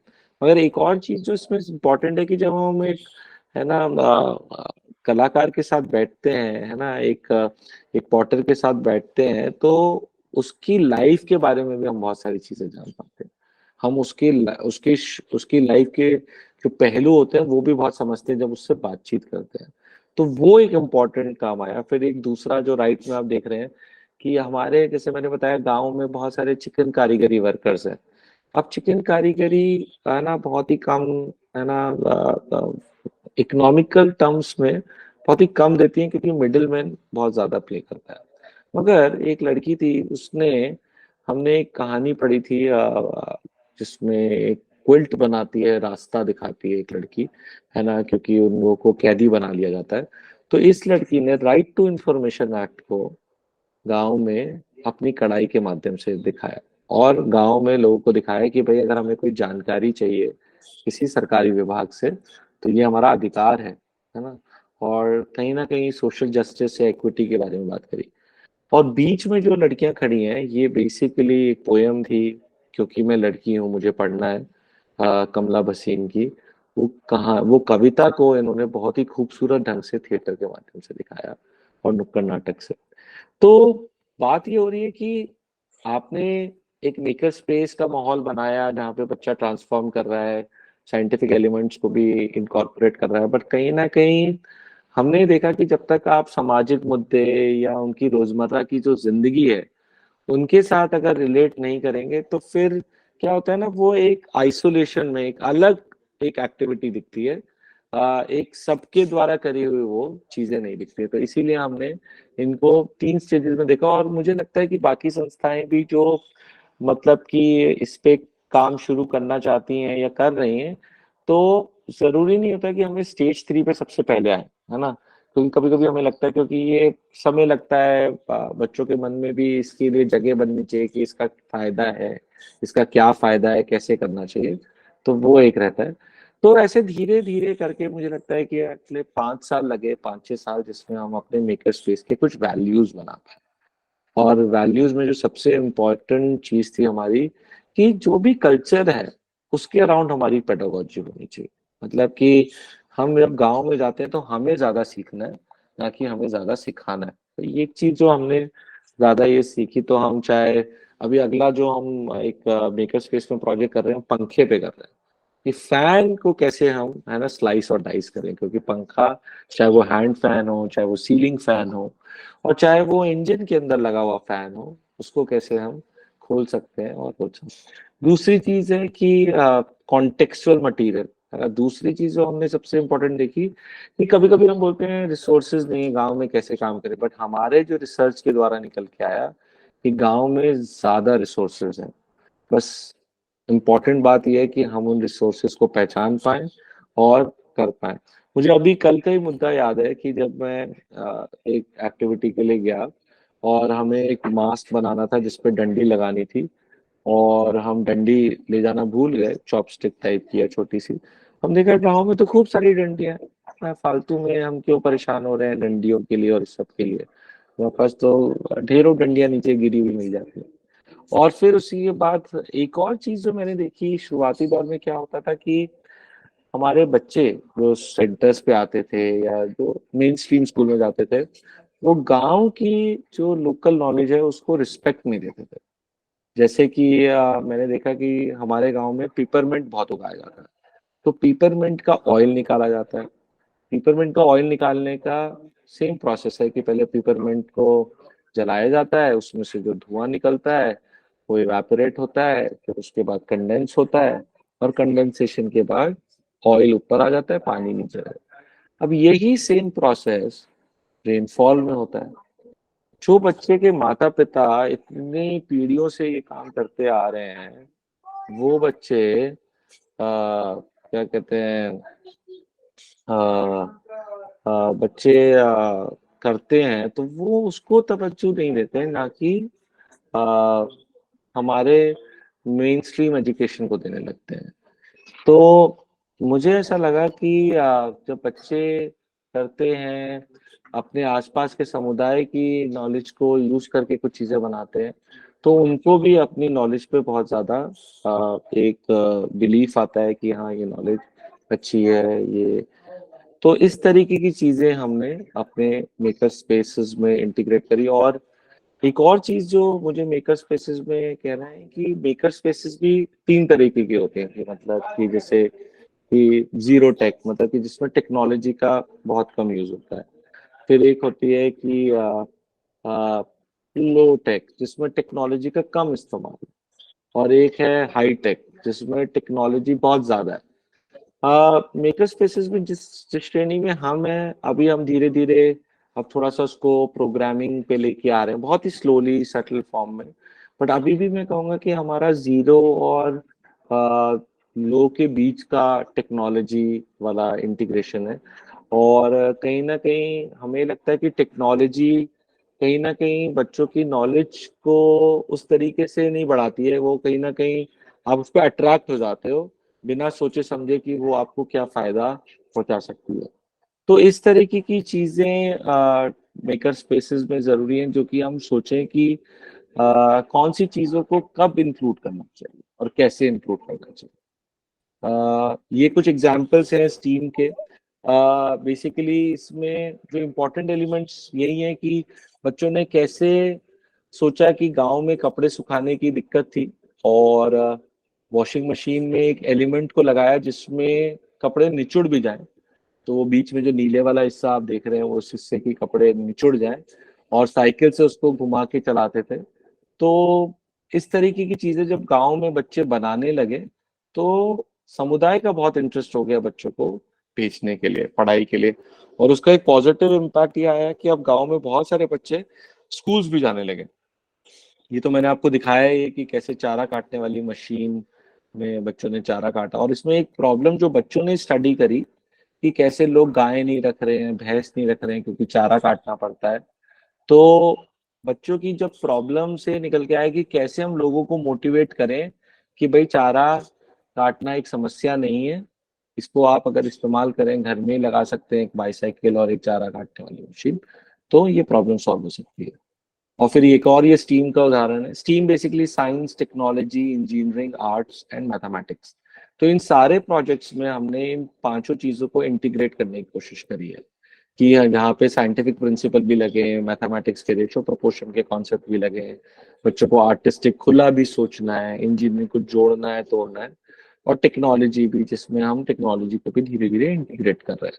मगर एक और चीज जो इसमें इम्पोर्टेंट है कि जब हम एक, है ना, कलाकार के साथ बैठते हैं, है ना, एक पॉटर के साथ बैठते हैं, तो उसकी लाइफ के बारे में भी हम बहुत सारी चीजें जान पाते हैं। हम उसकी लाइफ के जो पहलू होते हैं वो भी बहुत समझते हैं जब उससे बातचीत करते हैं। तो वो एक इम्पोर्टेंट काम आया। फिर एक दूसरा जो राइट में आप देख रहे हैं कि हमारे, जैसे मैंने बताया, गांव में बहुत सारे चिकन कारीगरी वर्कर्स हैं। अब चिकन कारीगरी, है ना, बहुत ही कम, है ना, इकोनॉमिकल टर्म्स में बहुत ही कम देती हैं क्योंकि मिडिल मैन बहुत ज्यादा प्ले करता है। मगर एक लड़की थी, उसने, हमने एक कहानी पढ़ी थी जिसमें एक क्विल्ट बनाती है, रास्ता दिखाती है एक लड़की, है ना, क्योंकि उन लोगों को कैदी बना लिया जाता है। तो इस लड़की ने राइट टू इंफॉर्मेशन एक्ट को गांव में अपनी कढ़ाई के माध्यम से दिखाया और गांव में लोगों को दिखाया कि भाई अगर हमें कोई जानकारी चाहिए किसी सरकारी विभाग से तो ये हमारा अधिकार है ना। और कहीं ना कहीं सोशल जस्टिस या इक्विटी के बारे में बात करी। और बीच में जो लड़कियां खड़ी हैं, ये बेसिकली एक पोयम थी, क्योंकि मैं लड़की हूँ मुझे पढ़ना है, कमला भसीन की। वो कविता को इन्होंने बहुत ही खूबसूरत ढंग से थिएटर के माध्यम से दिखाया और नुक्कड़ नाटक से। तो बात ये हो रही है कि आपने एक मेकर स्पेस का माहौल बनाया जहाँ पे बच्चा ट्रांसफॉर्म कर रहा है, साइंटिफिक एलिमेंट्स को भी इनकॉर्पोरेट कर रहा है, बट कहीं ना कहीं हमने देखा कि जब तक आप सामाजिक मुद्दे या उनकी रोजमर्रा की जो जिंदगी है उनके साथ अगर रिलेट नहीं करेंगे तो फिर क्या होता है ना, वो एक आइसोलेशन में एक अलग एक एक्टिविटी दिखती है एक सबके द्वारा करी हुई वो चीजें नहीं दिखती। तो इसीलिए हमने इनको 3 स्टेजेस में देखा, और मुझे लगता है कि बाकी संस्थाएं भी जो मतलब कि इस पे काम शुरू करना चाहती हैं या कर रही हैं, तो जरूरी नहीं होता कि हमें स्टेज 3 पे सबसे पहले आए, है ना। क्योंकि कभी कभी हमें लगता है, क्योंकि ये समय लगता है, बच्चों के मन में भी इसके लिए जगह बननी चाहिए कि इसका फायदा है, इसका क्या फायदा है, कैसे करना चाहिए, तो वो एक रहता है। तो ऐसे धीरे धीरे करके मुझे लगता है कि अगले 5 साल लगे, 5-6 साल, जिसमें हम अपने मेकर स्पेस के कुछ वैल्यूज बना पाए। और वैल्यूज में जो सबसे इम्पोर्टेंट चीज थी हमारी, कि जो भी कल्चर है उसके अराउंड हमारी पेडागोजी होनी चाहिए। मतलब कि हम जब गांव में जाते हैं तो हमें ज्यादा सीखना है, ना कि हमें ज्यादा सिखाना है। तो ये एक चीज जो हमने ज्यादा ये सीखी, तो हम चाहे अभी अगला जो हम एक मेकर स्पेस में प्रोजेक्ट कर रहे हैं, पंखे पे कर रहे हैं, कि फैन को कैसे हम, है ना, स्लाइस और डाइस करें। क्योंकि पंखा, चाहे वो हैंड फैन हो, चाहे वो सीलिंग फैन हो, और चाहे वो इंजन के अंदर लगा हुआ फैन हो, उसको कैसे हम खोल सकते हैं और कुछ। दूसरी चीज है कि कॉन्टेक्सुअल मटेरियल। दूसरी चीज जो हमने सबसे इम्पोर्टेंट देखी, कि कभी कभी हम बोलते हैं रिसोर्सेज नहीं है गांव में, कैसे काम करें। बट हमारे जो रिसर्च के द्वारा निकल के आया कि गांव में ज्यादा रिसोर्सेज हैं। बस इम्पोर्टेंट बात यह है कि हम उन रिसोर्सेज को पहचान पाए और कर पाए। मुझे अभी कल का ही मुद्दा याद है कि जब मैं एक एक्टिविटी के लिए गया, और हमें एक मास्क बनाना था जिसपे डंडी लगानी थी, और हम डंडी ले जाना भूल गए, चॉपस्टिक टाइप की है छोटी सी। हम देखा गाँव में तो खूब सारी डंडियां हैं, फालतू में हम क्यों परेशान हो रहे हैं डंडियों के लिए और इस सब के लिए। हमारे पास तो ढेरों डंडियां नीचे गिरी हुई मिल जाती है। और फिर उसी के बाद एक और चीज जो मैंने देखी, शुरुआती दौर में क्या होता था कि हमारे बच्चे जो सेंटर्स पे आते थे या जो मेन स्ट्रीम स्कूल में जाते थे, वो गांव की जो लोकल नॉलेज है उसको रिस्पेक्ट नहीं देते थे। जैसे कि मैंने देखा कि हमारे गांव में पिपरमिंट बहुत उगाया जाता है, तो पिपरमिंट का ऑयल निकाला जाता है। पिपरमिंट का ऑयल निकालने का सेम प्रोसेस है कि पहले पिपरमिंट को जलाया जाता है, उसमें से जो धुआं निकलता है वो इवेपोरेट होता है, फिर उसके बाद कंडेंस होता है, और कंडेंसेशन के बाद ऑयल ऊपर आ जाता है, पानी नीचे रहता है। अब यही सेम प्रोसेस रेनफॉल में होता है। जो बच्चे के माता पिता इतनी पीढ़ियों से ये काम करते आ रहे हैं, वो बच्चे क्या कहते हैं, बच्चे करते हैं तो वो उसको तवज्जो नहीं देते हैं, ना कि आ, हमारे मेन स्ट्रीम एजुकेशन को देने लगते हैं। तो मुझे ऐसा लगा कि जब बच्चे करते हैं, अपने आसपास के समुदाय की नॉलेज को यूज करके कुछ चीजें बनाते हैं, तो उनको भी अपनी नॉलेज पे बहुत ज्यादा एक बिलीफ आता है कि हाँ ये नॉलेज अच्छी है ये। तो इस तरीके की चीजें हमने अपने मेकर स्पेसेस में इंटीग्रेट करी। और एक और चीज जो मुझे मेकर स्पेसेस में कहना है कि मेकर स्पेसेस भी 3 तरीके के होते हैं, कि मतलब कि जैसे कि जीरो टेक, मतलब कि जिसमें टेक्नोलॉजी का बहुत कम यूज होता है। फिर एक होती है कि लो टेक, जिसमें टेक्नोलॉजी का कम इस्तेमाल है। और एक है हाई टेक, जिसमें टेक्नोलॉजी बहुत ज्यादा है। मेकर स्पेसेस में जिस जिस श्रेणी में हम हैं अभी, हम धीरे धीरे अब थोड़ा सा उसको प्रोग्रामिंग पे लेके आ रहे हैं, बहुत ही स्लोली सटल फॉर्म में। बट अभी भी मैं कहूँगा कि हमारा जीरो और लो के बीच का टेक्नोलॉजी वाला इंटीग्रेशन है। और कहीं ना कहीं हमें लगता है कि टेक्नोलॉजी कहीं ना कहीं बच्चों की नॉलेज को उस तरीके से नहीं बढ़ाती है। वो कहीं ना कहीं आप उस पर अट्रैक्ट हो जाते हो, बिना सोचे समझे कि वो आपको क्या फायदा पहुंचा सकती है। तो इस तरीके की चीजें मेकर स्पेसेस में जरूरी हैं, जो कि हम सोचें कि कौन सी चीजों को कब इंक्लूड करना चाहिए और कैसे इंक्लूड करना चाहिए। ये कुछ एग्जांपल्स हैं स्टीम के। बेसिकली इसमें जो इम्पोर्टेंट एलिमेंट्स यही हैं कि बच्चों ने कैसे सोचा कि गांव में कपड़े सुखाने की दिक्कत थी, और वॉशिंग मशीन में एक एलिमेंट को लगाया जिसमें कपड़े निचुड़ भी जाएं। तो वो बीच में जो नीले वाला हिस्सा आप देख रहे हैं, वो उस हिस्से की कपड़े निचुड़ जाएं, और साइकिल से उसको घुमा के चलाते थे। तो इस तरीके की चीजें जब गांव में बच्चे बनाने लगे, तो समुदाय का बहुत इंटरेस्ट हो गया बच्चों को भेजने के लिए, पढ़ाई के लिए। और उसका एक पॉजिटिव इम्पैक्ट ये आया कि अब गांव में बहुत सारे बच्चे स्कूल्स भी जाने लगे। ये तो मैंने आपको दिखाया है कि कैसे चारा काटने वाली मशीन में बच्चों ने चारा काटा, और इसमें एक प्रॉब्लम जो बच्चों ने स्टडी करी कि कैसे लोग गाय नहीं रख रहे हैं, भैंस नहीं रख रहे हैं, क्योंकि चारा काटना पड़ता है। तो बच्चों की जब प्रॉब्लम से निकल के आया कि कैसे हम लोगों को मोटिवेट करें कि भाई चारा काटना एक समस्या नहीं है, इसको आप अगर इस्तेमाल करें, घर में ही लगा सकते हैं एक बाईसाइकिल और एक चारा काटने वाली मशीन, तो ये प्रॉब्लम सॉल्व हो सकती है। और फिर एक और ये स्टीम का उदाहरण है। Steam basically science, technology, engineering, arts and mathematics. तो इन सारे प्रोजेक्ट्स में हमने इन पांचों चीजों को इंटीग्रेट करने की कोशिश करी है कि यहाँ पे साइंटिफिक प्रिंसिपल भी लगे, मैथमेटिक्स के रेशो प्रोपोर्शन के कॉन्सेप्ट भी लगे, बच्चों को आर्टिस्टिक खुला भी सोचना है, इंजीनियरिंग को जोड़ना है, तोड़ना है, और टेक्नोलॉजी भी, जिसमें हम टेक्नोलॉजी को भी धीरे धीरे इंटीग्रेट कर रहे हैं।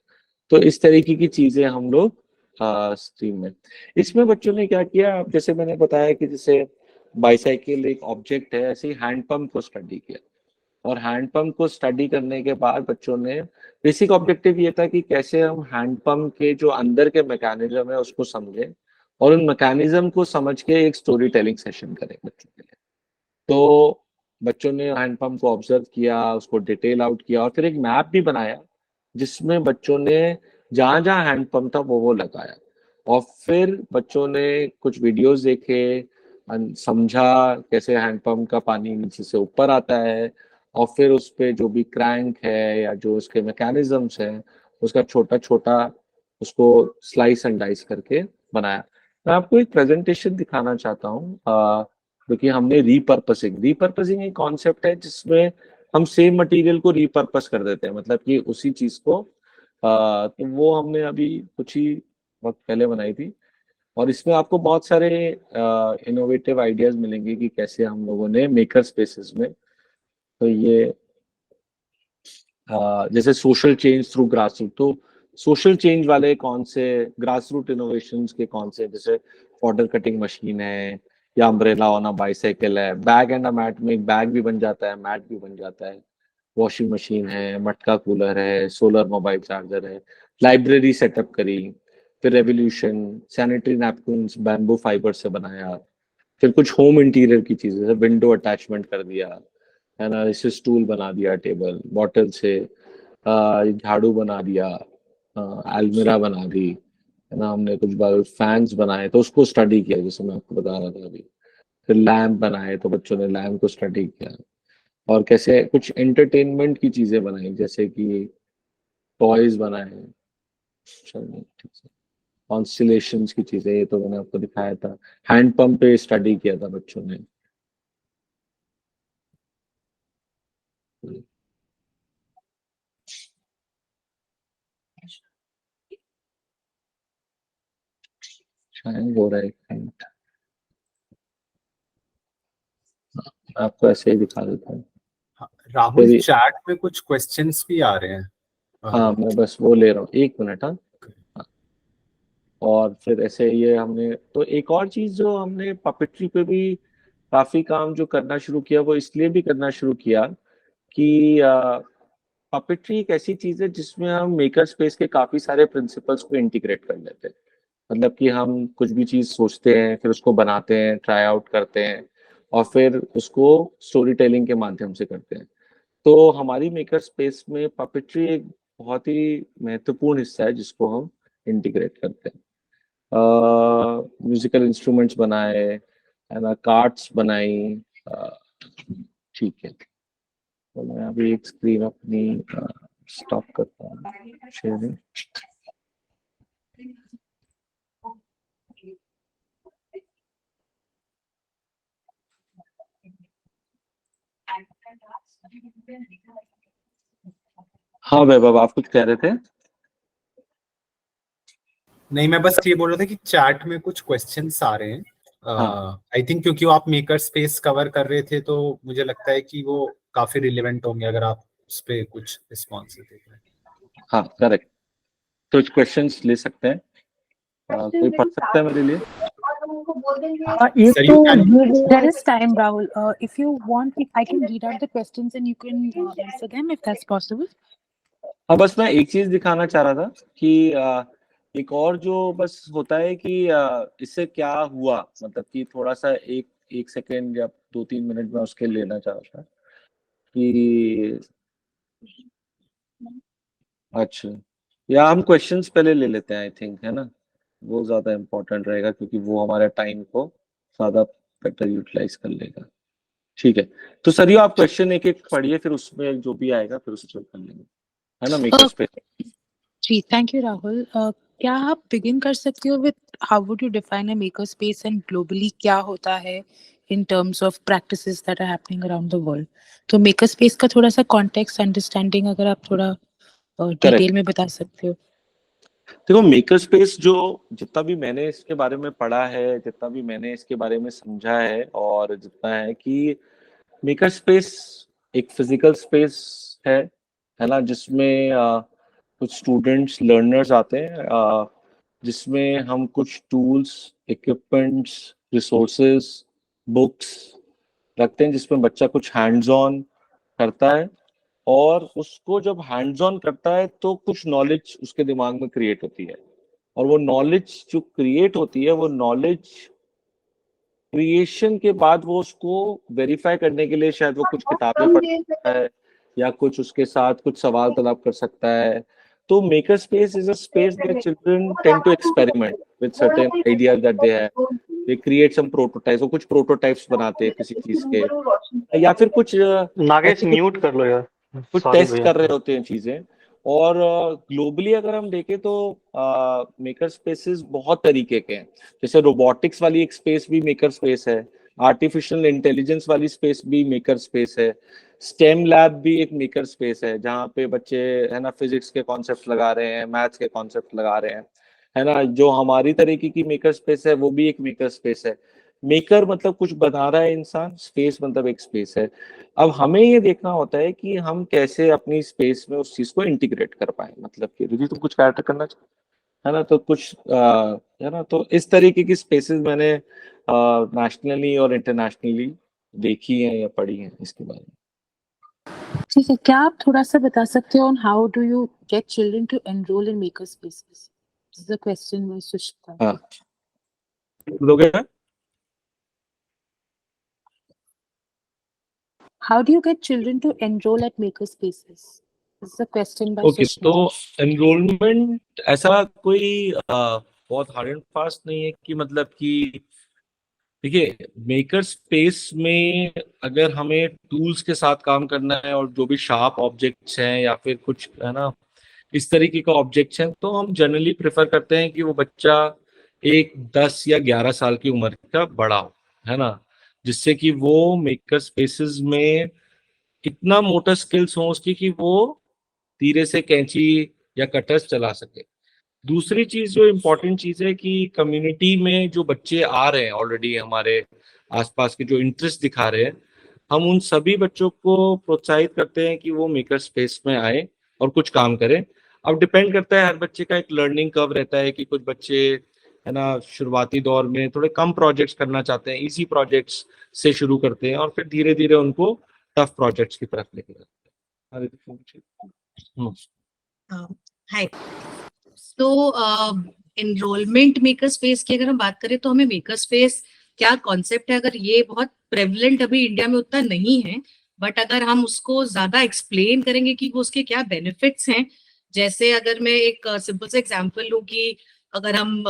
तो इस तरीके की चीजें हम लोग स्ट्रीम में, इसमें बच्चों ने क्या किया, अब जैसे मैंने बताया कि जैसे बाईसाइकिल एक ऑब्जेक्ट है, ऐसे ही हैंडपंप को स्टडी किया। और हैंडपंप को स्टडी करने के बाद बच्चों ने, बेसिक ऑब्जेक्टिव ये था कि कैसे हम हैंडपंप के जो अंदर के मैकेनिज्म है उसको समझें, और उन मैकेनिज्म को समझ के एक स्टोरी टेलिंग सेशन करें बच्चों के लिए। तो बच्चों ने हैंडपंप को ऑब्जर्व किया, उसको डिटेल आउट किया, और फिर एक मैप भी बनाया जिसमें बच्चों ने जहां जहां हैंडपंप था वो लगाया। और फिर बच्चों ने कुछ वीडियोस देखे, समझा कैसे हैंडपंप का पानी नीचे से ऊपर आता है, और फिर उस पे जो भी क्रैंक है या जो उसके मैकेनिज्म्स हैं उसका छोटा छोटा उसको स्लाइस एंड डाइस करके बनाया। मैं आपको एक प्रेजेंटेशन दिखाना चाहता हूँ, क्योंकि हमने रीपर्पसिंग एक कॉन्सेप्ट है जिसमें हम सेम मटेरियल को रीपर्पस कर देते हैं, मतलब कि उसी चीज को, तो वो हमने अभी कुछ ही वक्त पहले बनाई थी। और इसमें आपको बहुत सारे इनोवेटिव आइडियाज मिलेंगे कि कैसे हम लोगों ने मेकर स्पेसेस में, तो ये जैसे social change through grass root, तो सोशल चेंज वाले कौन से ग्रास रूट इनोवेशंस के कौन से, जैसे फॉडर कटिंग मशीन है, या अम्ब्रेला ऑन अ बाइसाइकिल है, बैग एंड अ मैट में एक बैग भी बन जाता है, मैट भी बन जाता है, वॉशिंग मशीन है, मटका कूलर है, सोलर मोबाइल चार्जर है, लाइब्रेरी सेटअप करी, फिर revolution, sanitary napkins bamboo fibre से बनाया, फिर कुछ होम इंटीरियर की चीजें, विंडो अटैचमेंट कर दिया है ना, इसे स्टूल बना दिया, टेबल बॉटल से झाड़ू बना दिया, अलमीरा बना दी, है ना, हमने कुछ बार फैंस बनाए तो उसको स्टडी किया, जैसे मैं आपको बता रहा था अभी। फिर लैम्प बनाए तो बच्चों ने लैम्प को स्टडी किया। और कैसे कुछ एंटरटेनमेंट की चीजें बनाई, जैसे कि टॉयज बनाए, कॉन्स्टलेशंस की चीजें, ये तो मैंने आपको दिखाया था। हैंड पंप पे स्टडी किया था बच्चों ने। शायद हो रहा है, एक मिनट, आपको ऐसे ही दिखा देता हूँ। राहुल, फिर चैट में कुछ क्वेश्चंस भी आ रहे हैं। हाँ, मैं बस वो ले रहा हूँ, एक मिनट। हाँ, और फिर ऐसे ये हमने, तो एक और चीज जो हमने पपेट्री पे भी काफी काम जो करना शुरू किया, वो इसलिए भी करना शुरू किया कि पपेट्री एक ऐसी चीज है जिसमें हम मेकर स्पेस के काफी सारे प्रिंसिपल्स को इंटीग्रेट कर लेते हैं। मतलब कि हम कुछ भी चीज सोचते हैं, फिर उसको बनाते हैं, ट्राई आउट करते हैं, और फिर उसको स्टोरी टेलिंग के माध्यम से करते हैं। तो हमारी मेकर स्पेस में पपेट्री एक बहुत ही महत्वपूर्ण हिस्सा है जिसको हम इंटीग्रेट करते हैं। म्यूजिकल इंस्ट्रूमेंट्स बनाए, है ना, कार्ड्स बनाई। ठीक है, तो मैं अभी एक स्क्रीन अपनी स्टॉप करता हूँ शेयरिंग। हाँ वैभव, आप कुछ कह रहे थे? नहीं, मैं बस ये बोल रहा था कि चैट में कुछ क्वेश्चंस आ रहे हैं। आई थिंक क्योंकि वो आप मेकर स्पेस कवर कर रहे थे, तो मुझे लगता है कि वो काफी रिलेवेंट होंगे अगर आप उस पे कुछ रिस्पॉन्स देते हैं। हाँ करेक्ट, तो कुछ क्वेश्चंस ले सकते हैं। कोई पढ़ सकता है मेरे लिए? हाँ, एक Sir, तो you can- ये है, There is time, Rahul. If you want, I can read out the questions and you can answer them if that's possible. हाँ, बस मैं एक चीज दिखाना चाह रहा था कि एक और जो बस होता है कि इससे क्या हुआ, मतलब कि थोड़ा सा एक सेकेंड या 2-3 मिनट में उसके लेना चाह रहा था कि अच्छा, या हम क्वेश्चंस पहले ले लेते हैं, आई थिंक, है ना, वो ज्यादा इम्पोर्टेंट रहेगा क्योंकि वो हमारे टाइम को ज्यादा बेटर यूटिलाइज कर लेगा। ठीक है, तो सरियो आप क्वेश्चन एक एक पढ़िए, फिर उसमें जो भी आएगा फिर उसको कर लेंगे, है ना, मेकर स्पेस। जी, थैंक यू राहुल। क्या आप बिगिन कर सकते हो with how would you define a maker space and globally क्या होता है in terms of practices that are happening around the world? तो मेकर स्पेस का थोड़ा सा कॉन्टेक्स्ट अंडरस्टैंडिंग अगर आप थोड़ा डिटेल में बता सकते हो। देखो, मेकर स्पेस जो जितना भी मैंने इसके बारे में पढ़ा है, जितना भी मैंने इसके बारे में समझा है, और जितना है कि मेकर स्पेस एक फिजिकल स्पेस है ना, जिसमें कुछ स्टूडेंट्स लर्नर्स आते हैं, जिसमें हम कुछ टूल्स, इक्विपमेंट्स, रिसोर्सेज, बुक्स रखते हैं, जिसमें बच्चा कुछ हैंड्स ऑन करता है, और उसको जब हैंड्स ऑन करता है तो कुछ नॉलेज उसके दिमाग में क्रिएट होती है, और वो नॉलेज जो क्रिएट होती है, वो नॉलेज क्रिएशन के बाद वो उसको वेरीफाई करने के लिए शायद वो कुछ किताबें पढ़ सकता है, या कुछ उसके साथ कुछ सवाल तलब कर सकता है। तो maker space is a space where children tend to experiment with certain ideas that they have, they create some prototypes, वो कुछ प्रोटोटाइप्स बनाते हैं किसी चीज के, या फिर कुछ नागेश म्यूट कर लो यार, कुछ सॉरी टेस्ट भैया। कर रहे होते हैं चीजें। और ग्लोबली अगर हम देखें तो मेकर स्पेसेस बहुत तरीके के हैं, जैसे रोबोटिक्स वाली एक स्पेस भी मेकर स्पेस है, आर्टिफिशियल इंटेलिजेंस वाली स्पेस भी मेकर स्पेस है, स्टेम लैब भी एक मेकर स्पेस है, जहाँ पे बच्चे, है ना, फिजिक्स के कॉन्सेप्ट लगा रहे हैं, मैथ्स के कॉन्सेप्ट लगा रहे हैं, है ना। जो हमारी तरीके की मेकर स्पेस है वो भी एक मेकर स्पेस है। मेकर मतलब कुछ बना रहा है इंसान, स्पेस मतलब एक स्पेस है। अब हमें ये देखना होता है कि हम कैसे अपनी स्पेस में उस चीज को इंटीग्रेट कर पाए, मतलब कि रिधि तुम कुछ कैरेक्टर करना चाहो, है ना, तो कुछ है ना, तो इस तरीके की स्पेसेस मैंने नेशनली और इंटरनेशनली देखी हैं या पढ़ी हैं इसके बारे में। ठीक है, क्या आप थोड़ा सा बता सकते हो on how do you get children to enroll in maker spaces? This is a question by Sushmita. हाँ, लोग हैं? How do you get children to enroll at maker spaces? This is a question by okay, Sushmita. तो enrolment ऐसा कोई बहुत hard and fast नहीं है कि मतलब कि देखिए, मेकर स्पेस में अगर हमें टूल्स के साथ काम करना है और जो भी शार्प ऑब्जेक्ट्स हैं या फिर कुछ, है ना, इस तरीके का ऑब्जेक्ट्स हैं, तो हम जनरली प्रेफर करते हैं कि वो बच्चा एक 10 या 11 साल की उम्र का बड़ा हो, है ना, जिससे कि वो मेकर स्पेसेस में इतना मोटर स्किल्स हो उसकी कि वो धीरे से कैंची या कटर्स चला सके। दूसरी चीज जो इम्पोर्टेंट चीज है कि कम्युनिटी में जो बच्चे आ रहे हैं ऑलरेडी हमारे आसपास के, जो इंटरेस्ट दिखा रहे हैं, हम उन सभी बच्चों को प्रोत्साहित करते हैं कि वो मेकर स्पेस में आए और कुछ काम करें। अब डिपेंड करता है, हर बच्चे का एक लर्निंग कर्व रहता है कि कुछ बच्चे, है ना, शुरुआती दौर में थोड़े कम प्रोजेक्ट्स करना चाहते हैं, इजी प्रोजेक्ट्स से शुरू करते हैं और फिर धीरे धीरे उनको टफ प्रोजेक्ट्स की तरफ लेके जाते हैं। हाय, तो एनरोलमेंट मेकर स्पेस की अगर हम बात करें तो हमें मेकर स्पेस क्या कॉन्सेप्ट है, अगर ये बहुत प्रेवलेंट अभी इंडिया में उतना नहीं है, बट अगर हम उसको ज्यादा एक्सप्लेन करेंगे कि वो उसके क्या बेनिफिट्स हैं, जैसे अगर मैं एक सिंपल सा एग्जांपल लूं कि अगर हम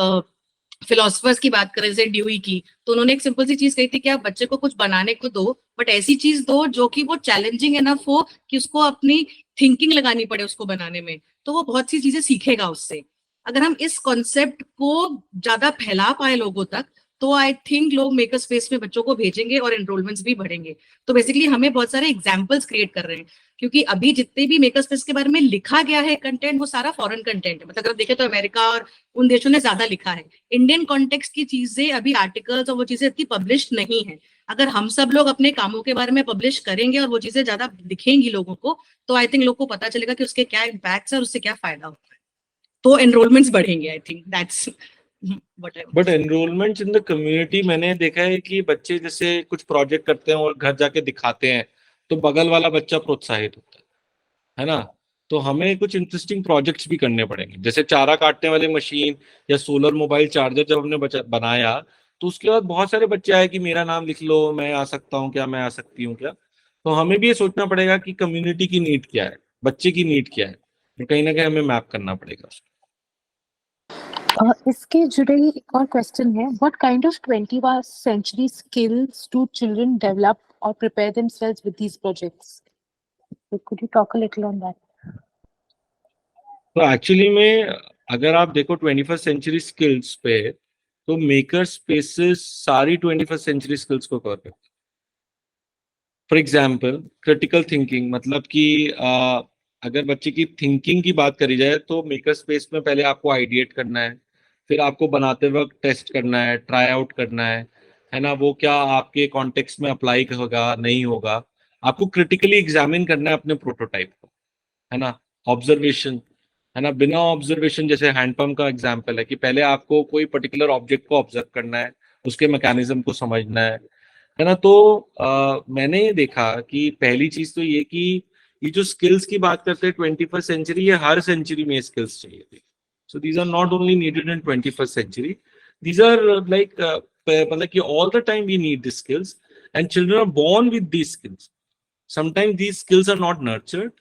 फिलोसफर्स की बात करें जैसे ड्यूई की, तो उन्होंने एक सिंपल सी चीज कही थी कि आप बच्चे को कुछ बनाने को दो, बट ऐसी चीज दो जो कि वो चैलेंजिंग एनफ हो कि उसको अपनी थिंकिंग लगानी पड़े उसको बनाने में, तो वो बहुत सी चीजें सीखेगा उससे। अगर हम इस कॉन्सेप्ट को ज्यादा फैला पाए लोगों तक, तो आई थिंक लोग मेकर स्पेस में बच्चों को भेजेंगे और एनरोलमेंट्स भी बढ़ेंगे। तो बेसिकली हमें बहुत सारे एग्जाम्पल्स क्रिएट कर रहे हैं, क्योंकि अभी जितने भी मेकर स्पेस के बारे में लिखा गया है कंटेंट, वो सारा फॉरेन कंटेंट है। मतलब अगर देखें तो अमेरिका और उन देशों ने ज्यादा लिखा है। इंडियन कॉन्टेक्स्ट की चीजें अभी आर्टिकल्स और वो चीजें इतनी पब्लिश्ड नहीं है। अगर हम सब लोग अपने कामों के बारे में पब्लिश करेंगे और वो चीजें ज्यादा दिखेंगी लोगों को, तो आई थिंक लोग को पता चलेगा कि उसके क्या इम्पैक्ट्स है और उससे क्या फायदा होता है, तो एनरोलमेंट्स बढ़ेंगे। I think that's what I but enrolment in the community, मैंने देखा है कि बच्चे जैसे कुछ प्रोजेक्ट करते हैं और घर जाके दिखाते हैं, तो बगल वाला बच्चा प्रोत्साहित होता है ना, तो हमें कुछ इंटरेस्टिंग प्रोजेक्ट्स भी करने पड़ेंगे, जैसे चारा काटने वाली मशीन या सोलर मोबाइल चार्जर जब हमने बनाया, तो उसके बाद बहुत सारे बच्चे आए कि मेरा नाम लिख लो, मैं आ सकता हूँ क्या, मैं आ सकती हूँ क्या। तो हमें भी ये सोचना पड़ेगा कि कम्युनिटी की नीड क्या है, बच्चे की नीड क्या है, तो कहीं ना कहीं हमें मैप करना पड़ेगा। इसके जुड़े ही एक और क्वेश्चन है, what kind of 21st century skills do children develop or prepare themselves with these projects? So could you talk a little on that? तो एक्चुअली में अगर आप देखो 21st सेंचुरी स्किल्स पे, तो मेकर स्पेसेस सारी 21st सेंचुरी स्किल्स को cover करते हैं। फॉर एग्जाम्पल क्रिटिकल थिंकिंग, मतलब कि अगर बच्चे की थिंकिंग की बात करी जाए तो मेकर स्पेस में पहले आपको आइडिएट करना है, फिर आपको बनाते वक्त टेस्ट करना है, ट्राई आउट करना है ना, वो क्या आपके कॉन्टेक्स्ट में अप्लाई होगा नहीं होगा। आपको क्रिटिकली एग्जामिन करना है अपने प्रोटोटाइप को, है ना। ऑब्जर्वेशन, है ना, बिना ऑब्जर्वेशन, जैसे हैंडपंप का एग्जाम्पल है कि पहले आपको कोई पर्टिकुलर ऑब्जेक्ट को ऑब्जर्व करना है, उसके मैकेनिज्म को समझना है ना। तो मैंने ये देखा कि पहली चीज तो ये कि ये जो स्किल्स की बात करते हैं 21st सेंचुरी, ये हर सेंचुरी में स्किल्स चाहिए थी। So these are not only needed in 21st century, these are like मतलब कि all the time we need this skills and children are born with these skills. Sometimes these skills are not nurtured,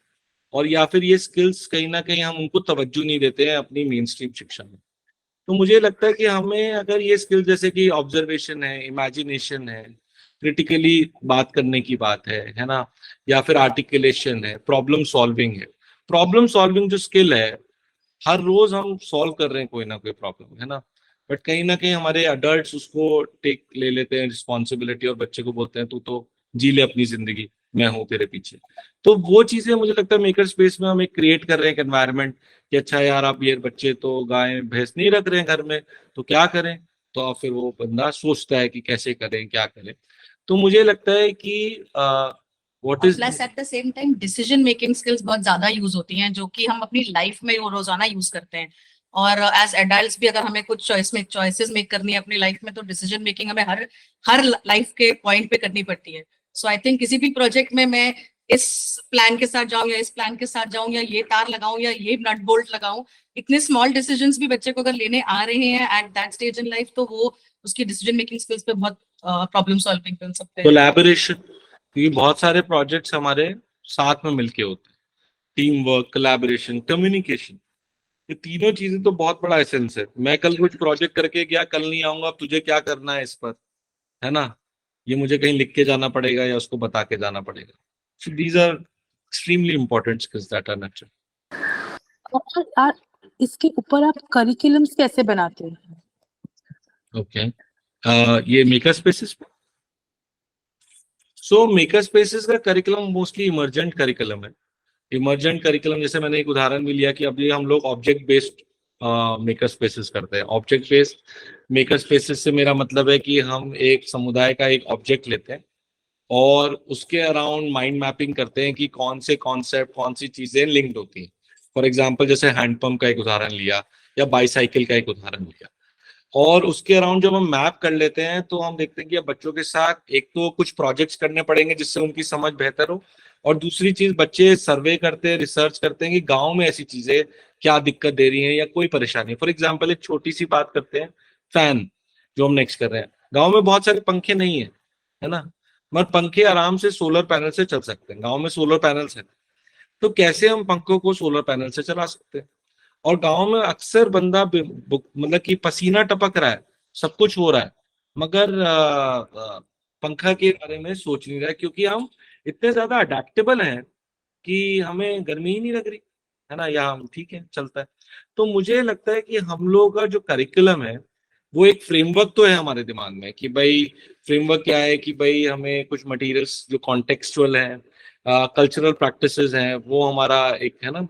और या फिर ये skills कहीं ना कहीं हम उनको तवज्जो नहीं देते हैं अपनी मेन स्ट्रीम शिक्षा में। तो मुझे लगता है कि हमें अगर ये स्किल्स जैसे कि ऑब्जर्वेशन है, इमेजिनेशन है, क्रिटिकली बात करने की बात है ना, या फिर आर्टिकुलेशन है, प्रॉब्लम सॉल्विंग है। प्रॉब्लम सॉल्विंग जो स्किल है, हर रोज हम सॉल्व कर रहे हैं कोई ना कोई प्रॉब्लम, है ना, बट कहीं ना कहीं हमारे अडल्ट्स उसको टेक ले लेते हैं रिस्पॉन्सिबिलिटी, और बच्चे को बोलते हैं तू तो जी ले अपनी जिंदगी, मैं हूँ तेरे पीछे। तो वो चीजें मुझे लगता है मेकर स्पेस में हम एक क्रिएट कर रहे हैं एक एनवायरनमेंट कि अच्छा यार, आप ये बच्चे तो गाय भैंस नहीं रख रहे हैं घर में, तो क्या करें। तो अब फिर वो बंदा सोचता है कि कैसे करें, क्या करें। तो मुझे लगता है कि what is plus at the same time decision making skills बहुत ज्यादा यूज होती हैं, जो कि हम अपनी लाइफ में रोजाना यूज करते हैं। और एज एडल्ट्स भी अगर हमें कुछ चॉइसेस मेक करनी है अपनी लाइफ में, तो डिसीजन मेकिंग हमें हर लाइफ के पॉइंट पे करनी पड़ती है। सो आई थिंक किसी भी प्रोजेक्ट में मैं इस प्लान के साथ जाऊं या इस प्लान के साथ जाऊं, या ये तार लगाऊं या ये नट बोल्ट लगाऊं, इतने स्मॉल डिसीजंस भी बच्चे को अगर लेने आ रहे हैं at that stage in life, तो वो उसकी डिसीजन मेकिंग स्किल्स पे बहुत प्रॉब्लम सॉल्विंग पे सकते हैं। कोलैबोरेशन, क्योंकि बहुत सारे प्रोजेक्ट्स हमारे साथ में मिलके होते हैं। टीम वर्क, कोलैबोरेशन, कम्युनिकेशन, ये तीनों चीजें तो बहुत बड़ा एसेंस है। मैं कल कुछ प्रोजेक्ट करके गया, कल नहीं आऊंगा, अब तुझे क्या करना है इस पर, है ना, ये मुझे कहीं लिख के जाना पड़ेगा या उसको बता के जाना पड़ेगा। So these are extremely important skills that are nurtured. और इसके ऊपर आप करिकुलम्स कैसे बनाते हैं? ओके, ये मेकर स्पेसेस पे, सो मेकर स्पेसेस का करिकुलम मोस्टली इमर्जेंट करिकुलम है। इमर्जेंट करिकुलम, जैसे मैंने एक उदाहरण भी लिया कि अभी हम लोग ऑब्जेक्ट बेस्ड मेकर स्पेसेस करते हैं। ऑब्जेक्ट बेस्ड मेकर स्पेसेस से मेरा मतलब है कि हम एक समुदाय का एक ऑब्जेक्ट लेते हैं और उसके अराउंड माइंड मैपिंग करते हैं कि कौन से कॉन्सेप्ट, कौन सी चीजें लिंक्ड होती हैं। फॉर एग्जाम्पल जैसे हैंडपंप का एक उदाहरण लिया या बाईसाइकिल का एक उदाहरण लिया, और उसके अराउंड जब हम मैप कर लेते हैं तो हम देखते हैं कि अब बच्चों के साथ एक तो कुछ प्रोजेक्ट्स करने पड़ेंगे जिससे उनकी समझ बेहतर हो, और दूसरी चीज बच्चे सर्वे करते हैं, रिसर्च करते हैं कि गांव में ऐसी चीजें क्या दिक्कत दे रही हैं या कोई परेशानी। फॉर एग्जाम्पल एक छोटी सी बात करते हैं, फैन जो हम नेक्स्ट कर रहे हैं। गाँव में बहुत सारे पंखे नहीं है ना, मगर पंखे आराम से सोलर पैनल से चल सकते हैं। गाँव में सोलर पैनल्स है, तो कैसे हम पंखों को सोलर पैनल से चला सकते हैं। और गांव में अक्सर बंदा मतलब कि पसीना टपक रहा है, सब कुछ हो रहा है, मगर पंखा के बारे में सोच नहीं रहा है, क्योंकि हम इतने ज्यादा अडेप्टेबल हैं कि हमें गर्मी ही नहीं लग रही, है ना, या हम ठीक है चलता है। तो मुझे लगता है कि हम लोग का जो करिकुलम है वो एक फ्रेमवर्क तो है हमारे दिमाग में कि भाई फ्रेमवर्क क्या है कि भाई हमें कुछ मटेरियल्स जो कॉन्टेक्सचुअल है, कल्चरल प्रैक्टिसेस हैं, वो हमारा एक है ना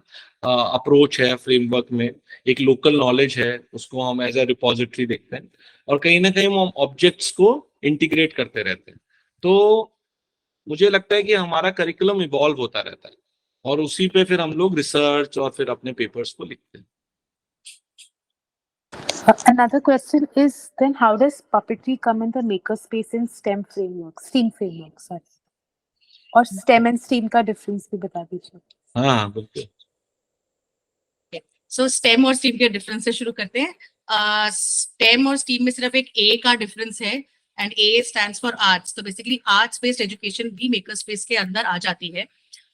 अप्रोच है फ्रेमवर्क में। एक लोकल नॉलेज है, उसको हम एज अ रिपोजिटरी देखते हैं, और कहीं ना कहीं हम ऑब्जेक्ट्स को इंटीग्रेट करते रहते हैं। तो मुझे लगता है कि हमारा करिकुलम इवॉल्व होता रहता है, और उसी पे फिर हम लोग रिसर्च और फिर अपने पेपर्स को लिखते हैं। Another question is then how does puppetry come in the makerspace in STEM framework, STEAM framework, sorry. और STEM and STEAM का डिफरेंस भी बता दीजिए। हाँ बिल्कुल। सो स्टेम और स्ट्रीम के डिफरेंस से शुरू करते हैं. स्टेम और स्ट्रीम में सिर्फ एक ए का डिफरेंस है, and A stands for arts. तो बेसिकली आर्ट्स बेस्ड एजुकेशन भी मेकर स्पेस के अंदर आ जाती है,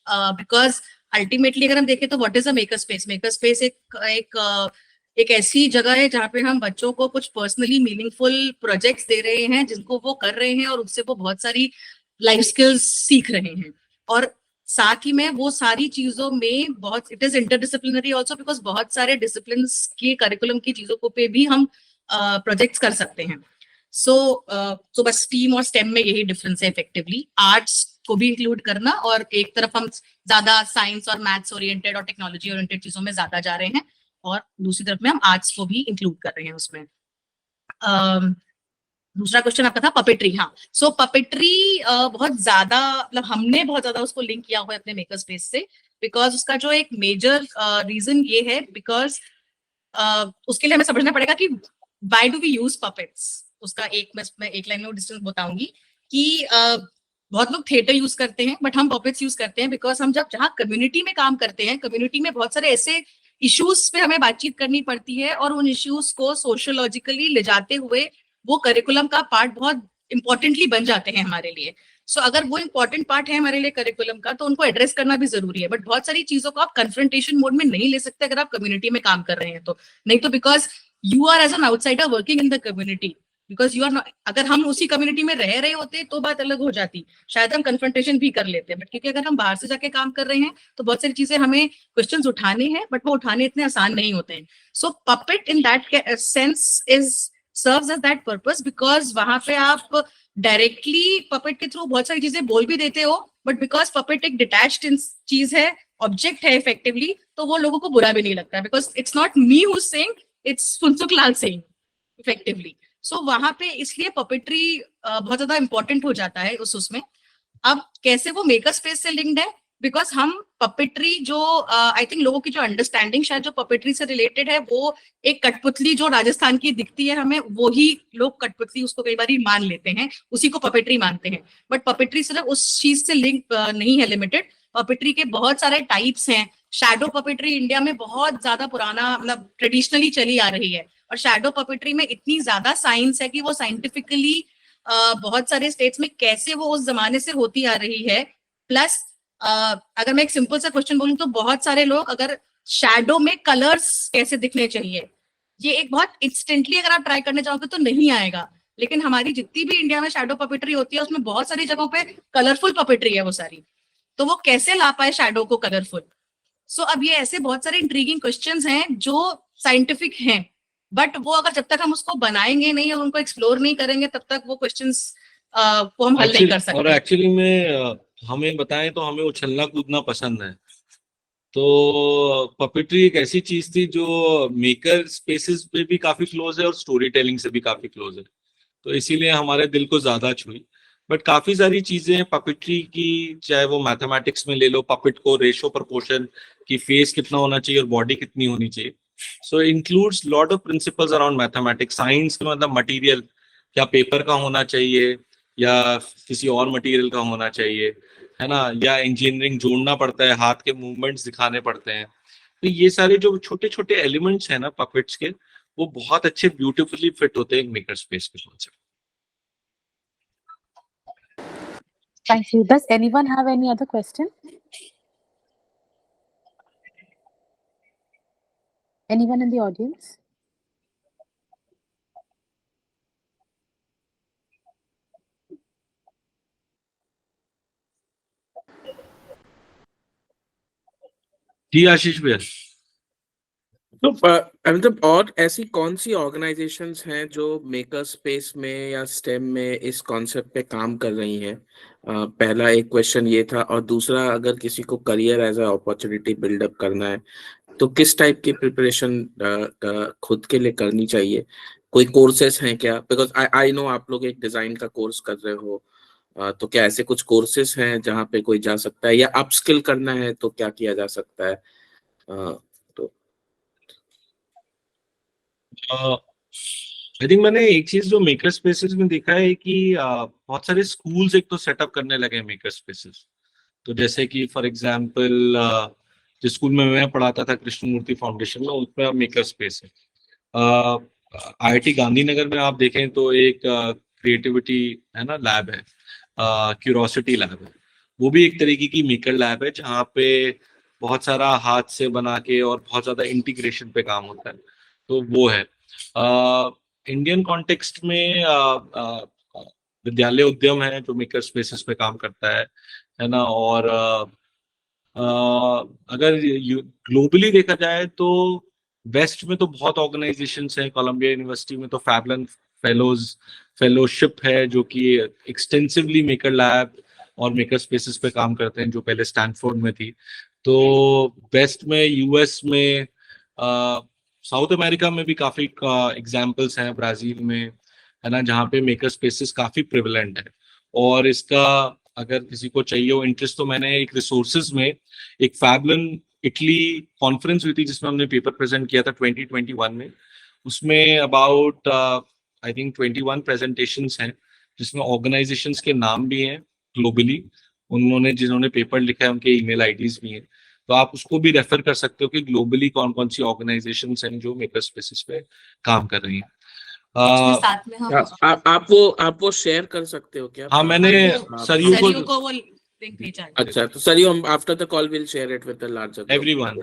बिकॉज अल्टीमेटली अगर हम देखें तो what is a maker space. Maker space एक ऐसी जगह है जहाँ पे हम बच्चों को कुछ पर्सनली मीनिंगफुल प्रोजेक्ट्स दे रहे हैं जिनको वो कर रहे हैं और उससे वो बहुत सारी लाइफ स्किल्स सीख रहे हैं. और साथ ही में वो सारी चीजों में बहुत it is interdisciplinary also, because बहुत सारे डिसिप्लिन की करिकुलम की चीजों को पे भी हम प्रोजेक्ट्स कर सकते हैं. सो बस स्टीम और स्टेम में यही डिफरेंस है इफेक्टिवली. आर्ट्स को भी इंक्लूड करना, और एक तरफ हम ज्यादा साइंस और मैथ्स ओरिएंटेड और टेक्नोलॉजी ओरिएंटेड चीजों में ज्यादा जा रहे हैं, और दूसरी तरफ में हम आर्ट्स को भी इंक्लूड कर रहे हैं उसमें. दूसरा क्वेश्चन आपका था पपेट्री. हाँ, सो पपेट्री बहुत ज्यादा, मतलब हमने बहुत ज्यादा उसको लिंक किया हुआ है अपने मेकर स्पेस से, बिकॉज उसका जो एक मेजर रीजन ये है, बिकॉज उसके लिए हमें समझना पड़ेगा कि why do we use puppets. उसका मैं एक लाइन में डिस्टेंस बताऊंगी कि बहुत लोग थिएटर यूज करते हैं, बट हम पपेट्स यूज करते हैं बिकॉज हम जब जहाँ कम्युनिटी में काम करते हैं, कम्युनिटी में बहुत सारे ऐसे इश्यूज पे हमें बातचीत करनी पड़ती है, और उन इश्यूज को सोशियोलॉजिकली ले जाते हुए वो करिकुलम का पार्ट बहुत इंपॉर्टेंटली बन जाते हैं हमारे लिए. सो अगर वो इंपॉर्टेंट पार्ट है हमारे लिए करिकुलम का, तो उनको एड्रेस करना भी जरूरी है. बट बहुत सारी चीजों को आप कन्फ्रंटेशन मोड में नहीं ले सकते अगर आप कम्युनिटी में काम कर रहे हैं तो. नहीं तो because you are as an outsider working in the community, because you are not. अगर हम उसी कम्युनिटी में रह रहे होते तो बात अलग हो जाती, शायद हम कन्फ्रंटेशन भी कर लेते हैं. बट क्योंकि अगर हम बाहर से जाके काम कर रहे हैं तो बहुत सारी चीजें हमें क्वेश्चंस उठाने हैं, बट वो उठाने इतने आसान नहीं होते हैं. So puppet in that sense is serves as that purpose, because वहां पे आप डायरेक्टली पपेट के थ्रू बहुत सारी चीजें बोल भी देते हो, बट बिकॉज पपेट एक डिटैच्ड चीज है, ऑब्जेक्ट है इफेक्टिवली, तो वो लोगों को बुरा भी नहीं लगता, because it's not me who saying, it's Phunsukh Lal saying effectively. So वहां पे इसलिए पपेट्री बहुत ज्यादा इंपॉर्टेंट हो जाता है उसमें. अब कैसे वो मेकर स्पेस से लिंक्ड है, बिकॉज हम पपेट्री जो आई थिंक लोगों की जो अंडरस्टैंडिंग शायद जो पपेट्री से रिलेटेड है, वो एक कठपुतली जो राजस्थान की दिखती है हमें, वो ही लोग कठपुतली उसको कई बार मान लेते हैं, उसी को पपेट्री मानते हैं. बट पपेट्री सिर्फ उस चीज से लिंक नहीं है लिमिटेड. पपेट्री के बहुत सारे टाइप्स हैं. शैडो पपेट्री इंडिया में बहुत ज्यादा पुराना, मतलब ट्रेडिशनली चली आ रही है, और शैडो पपेट्री में इतनी ज्यादा साइंस है कि वो साइंटिफिकली बहुत सारे स्टेट्स में कैसे वो उस जमाने से होती आ रही है. प्लस अगर मैं एक सिंपल सा क्वेश्चन बोलूं तो बहुत सारे लोग अगर शैडो में कलर्स कैसे दिखने चाहिए, ये एक बहुत इंस्टेंटली अगर आप ट्राई करने चाहोगे तो नहीं आएगा. लेकिन हमारी जितनी भी इंडिया में शैडो पपेट्री होती है उसमें बहुत सारी जगहों पे कलरफुल पपेट्री है वो सारी, तो वो कैसे ला पाए शैडो को कलरफुल. सो अब ये ऐसे बहुत सारे इंट्रीगिंग क्वेश्चंस हैं जो साइंटिफिक हैं, बट वो अगर जब तक हम उसको बनाएंगे नहीं और उनको एक्सप्लोर नहीं करेंगे तब तक वो क्वेश्चंस को हम हल नहीं कर सकते. और एक्चुअली में हमें बताएं तो हमें उछलना कूदना पसंद है, तो पपेट्री एक ऐसी चीज थी जो मेकर स्पेसेस पे भी काफी क्लोज है और स्टोरी टेलिंग से भी काफी क्लोज है, तो इसीलिए हमारे दिल को ज्यादा छुई. बट काफी सारी चीजें पपेट्री की, चाहे वो मैथमेटिक्स में ले लो, पपेट को रेशो प्रपोर्शन की फेस कितना होना चाहिए और बॉडी कितनी होनी चाहिए, so includes lot of principles around mathematics. Science में मतलब मटेरियल क्या पेपर का होना चाहिए या किसी और मटेरियल का होना चाहिए, है ना, या इंजीनियरिंग जोड़ना पड़ता है, हाथ के मूवमेंट्स दिखाने पड़ते हैं. तो ये सारे जो छोटे छोटे एलिमेंट्स हैं ना पपेट्स के, वो बहुत अच्छे ब्यूटीफुली फिट होते हैं मेकर स्पेस के concept. Thank you. Does anyone have any other question? Anyone in the audience? जी आशीष भैया. तो मतलब और ऐसी कौन सी ऑर्गेनाइजेशंस हैं जो मेकर स्पेस में या स्टेम में इस कॉन्सेप्ट पे काम कर रही हैं? पहला एक क्वेश्चन ये था, और दूसरा, अगर किसी को career as a opportunity build up करना है तो किस टाइप की प्रिपरेशन खुद के लिए करनी चाहिए? कोई कोर्सेस हैं क्या? बिकॉज आई नो आप लोग एक डिजाइन का कोर्स कर रहे हो, तो क्या ऐसे कुछ कोर्सेस हैं जहाँ पे कोई जा सकता है, या अपस्किल करना है तो क्या किया जा सकता है? आई थिंक मैंने एक चीज जो मेकर स्पेसेस में देखा है कि बहुत सारे स्कूल्स एक तो सेटअप करने लगे मेकर स्पेसेस. तो जैसे कि फॉर एग्जांपल जिस स्कूल में मैं पढ़ाता था कृष्णमूर्ति फाउंडेशन में, उसमें अब मेकर स्पेस है। IIT गांधीनगर में आप देखें तो एक क्रिएटिविटी है ना लैब है, क्यूरोसिटी लैब है, वो भी एक तरीके की मेकर लैब है जहाँ पे बहुत सारा हाथ से बना के और बहुत ज्यादा इंटीग्रेशन पे काम होता है, तो वो है। इंडियन कॉन्टेक्स्ट में विद्यालय उद्यम है जो मेकर स्पेसेस पे काम करता है ना। और अगर ग्लोबली देखा जाए तो वेस्ट में तो बहुत ऑर्गेनाइजेशंस हैं। कोलंबिया यूनिवर्सिटी में तो फैबलन फेलोशिप है जो कि एक्सटेंसिवली मेकर लैब और मेकर स्पेसेस पे काम करते हैं, जो पहले स्टैनफोर्ड में थी। तो वेस्ट में, यूएस में, साउथ अमेरिका में भी काफी एग्जांपल्स हैं, ब्राजील में है ना, जहाँ पे मेकर स्पेसेस काफी प्रिवलेंट है। और इसका अगर किसी को चाहिए हो इंटरेस्ट, तो मैंने एक रिसोर्सेज में एक फैबलन इटली कॉन्फ्रेंस हुई थी जिसमें हमने पेपर प्रेजेंट किया था 2021 में। उसमें अबाउट आई थिंक 21 प्रेजेंटेशंस हैं जिसमें ऑर्गेनाइजेशंस के नाम भी हैं ग्लोबली, उन्होंने जिन्होंने पेपर लिखा है उनके ईमेल आईडीज भी हैं, तो आप उसको भी रेफर कर सकते हो कि ग्लोबली कौन कौन सी ऑर्गेनाइजेशंस हैं जो मेकर स्पेसेस पे काम कर रही हैं। साथ में हम आप वो शेयर कर सकते हो क्या? हाँ, मैंने सरयू को वो लिंक भेजा है। अच्छा, तो सरयू, हम after the call will share it with the larger everyone.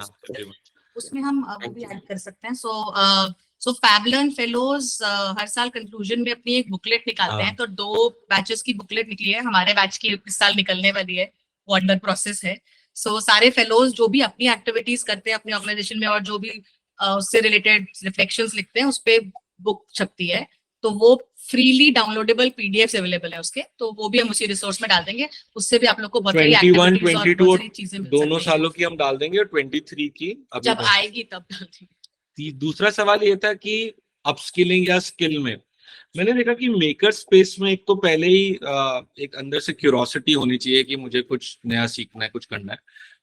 उसमें हम वो भी ऐड कर सकते हैं। सो फैबलन फेलोज हर साल कंक्लूजन में अपनी एक बुकलेट निकालते हैं, तो 2 बैचेस की बुकलेट निकली है, हमारे बैच की इस साल निकलने वाली है, वो अंडर प्रोसेस है। सो सारे फेलोज जो भी अपनी एक्टिविटीज करते हैं अपने ऑर्गेनाइजेशन में और जो भी उससे रिलेटेड रिफ्लेक्शंस लिखते हैं, उस पे बुक छपती है, तो वो फ्रीली डाउनलोडेबल पीडीएफ अवेलेबल है उसके, तो वो भी हम उसी रिसोर्स में डाल देंगे। उससे भी आप लोग को बहुत सारी 21, एक्टिविटीज और 22 बहुत सारी चीजें मिल दोनों सकती हैं। सालों की हम डाल देंगे, और 23 की अभी जब आएगी तब डाल देंगे। दूसरा सवाल ये था कि अपस्किलिंग या स्किल में मैंने देखा कि मेकर स्पेस में एक तो पहले ही एक अंदर से क्यूरोसिटी होनी चाहिए कि मुझे कुछ नया सीखना है, कुछ करना है।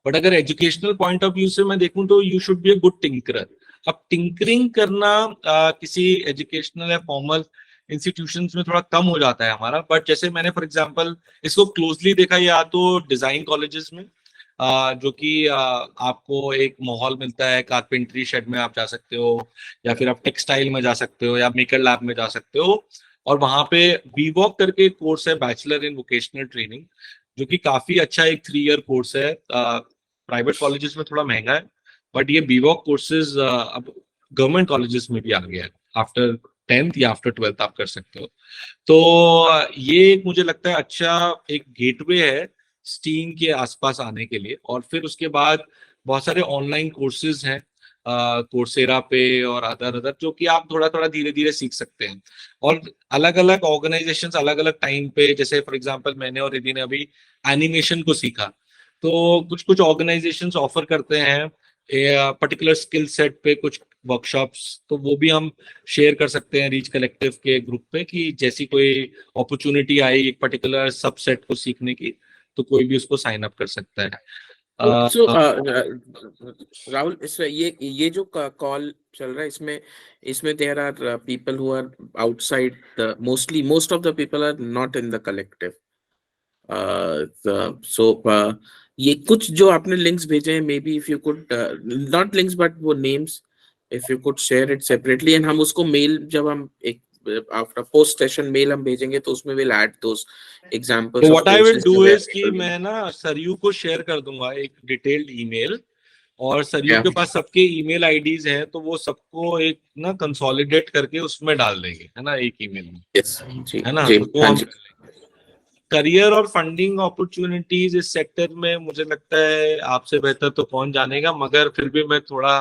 बट अगर एजुकेशनल पॉइंट ऑफ व्यू से मैं देखूं तो you should be a good tinkerer. अब टिंकरिंग करना किसी एजुकेशनल या फॉर्मल इंस्टीट्यूशंस में थोड़ा कम हो जाता है हमारा, बट जैसे मैंने फॉर एग्जांपल इसको क्लोजली देखा या तो डिजाइन कॉलेजेस में, जो कि आपको एक माहौल मिलता है, कारपेंटरी शेड में आप जा सकते हो, या फिर आप टेक्सटाइल में जा सकते हो, या मेकर लैब में जा सकते हो, और वहां पे बीवॉक करके कोर्स है, बैचलर इन वोकेशनल ट्रेनिंग, जो कि काफी अच्छा एक 3 ईयर कोर्स है। प्राइवेट कॉलेजेस में थोड़ा महंगा है, बट ये बीवॉक कोर्सेज अब गवर्नमेंट कॉलेजेस में भी आ गया है, आफ्टर 10th या आफ्टर 12th आप कर सकते हो। तो ये मुझे लगता है अच्छा एक गेटवे है स्टीम के आसपास आने के लिए। और फिर उसके बाद बहुत सारे ऑनलाइन कोर्सेज हैं कोर्सेरा पे और अदर जो कि आप थोड़ा थोड़ा धीरे धीरे सीख सकते हैं। और अलग अलग ऑर्गेनाइजेशंस अलग अलग टाइम पे, जैसे फॉर एग्जांपल मैंने और रिद्धि ने अभी एनिमेशन को सीखा, तो कुछ कुछ ऑर्गेनाइजेशंस ऑफर करते हैं पर्टिकुलर स्किल सेट पे कुछ वर्कशॉप्स, तो वो भी हम शेयर कर सकते हैं रीच कलेक्टिव के ग्रुप पे कि जैसी कोई अपॉर्चुनिटी आई एक पर्टिकुलर सबसेट को सीखने की, तो कोई भी उसको साइन अप कर सकता है। राहुल, ये जो कॉल चल रहा है, इसमें there are people who are outside, most of the people are not in the collective. So ये कुछ जो आपने लिंक्स भेजे हैं, may be if you could, not links but वो names, if you could share it separately, and हम उसको mail, जब हम एक आफ्टर पोस्ट सेशन मेल हम भेजेंगे तो उसमें will add those examples. What I will do is कि मैं ना सरयू को शेयर कर दूंगा एक डिटेल्ड ईमेल, और सरयू के पास सबके ईमेल आईडीज हैं, तो वो सबको एक ना कंसोलिडेट करके उसमें डाल देंगे, है ना, एक ईमेल में। यस जी, है ना। जी, तो हम करियर और फंडिंग अपॉर्चुनिटीज इस सेक्टर में मुझे लगता है आपसे बेहतर तो कौन जानेगा, मगर फिर भी मैं थोड़ा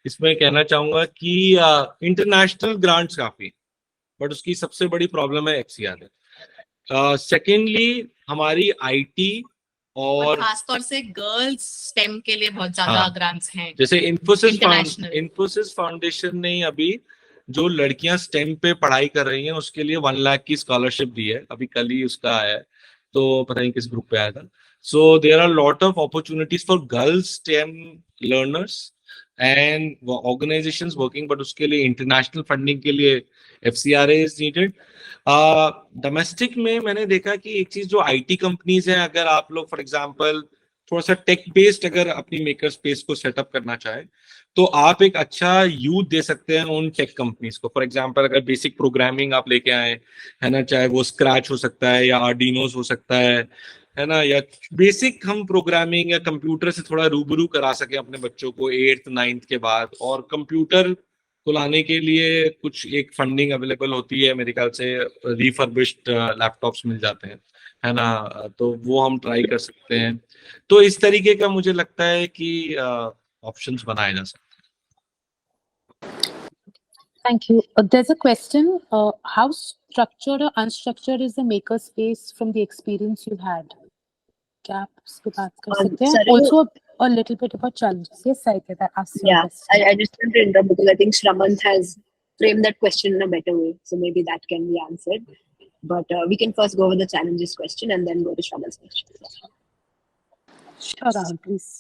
इसमें कहना चाहूंगा कि इंटरनेशनल ग्रांट्स काफी, बट उसकी सबसे बड़ी प्रॉब्लम है FCRA। सेकेंडली हमारी IT और खासतौर से गर्ल्स स्टेम के लिए बहुत ज्यादा ग्रांट्स हैं। जैसे इन्फोसिस फाउंडेशन ने अभी जो लड़कियां स्टेम पे पढ़ाई कर रही हैं उसके लिए 1 लाख की स्कॉलरशिप दी है, अभी कल ही उसका आया है, तो पता नहीं किस ग्रुप पे आया था। So there are lot of opportunities for girls STEM learners and organisations working, but उसके लिए इंटरनेशनल फंडिंग के लिए FCRA इज नीडेड। डोमेस्टिक में मैंने देखा कि एक चीज जो IT कंपनीज हैं, अगर आप लोग फॉर एग्जांपल थोड़ा सा टेक बेस्ड अगर अपनी मेकर स्पेस को सेटअप करना चाहे तो आप एक अच्छा यूथ दे सकते हैं उन टेक कंपनीज को। फॉर एग्जांपल अगर बेसिक प्रोग्रामिंग आप लेके आए, है ना, चाहे वो स्क्रैच हो सकता है या आर्डिनोस हो सकता है ना, या बेसिक हम प्रोग्रामिंग या कंप्यूटर से थोड़ा रूबरू करा सके अपने बच्चों को 8th 9th के बाद। और कंप्यूटर को लाने के लिए कुछ एक फंडिंग अवेलेबल होती है मेरे ख्याल से, रिफर्बिश्ड लैपटॉप्स मिल जाते हैं, है ना, तो वो हम ट्राई कर सकते हैं। तो इस तरीके का मुझे लगता है कि ऑप्शंस बनाए जा सकते हैं। Thank you. There's a question. How structured or unstructured is the makerspace from the experience you've had? क्या आप उस पे बात कर सकते हैं? Also a little bit about challenges. Yes, Saike, that asks your question. I just want to interrupt because I think Shramant has framed that question in a better way, so maybe that can be answered. But we can first go over the challenges question and then go to Shramant's question. Sure, Rahul, please.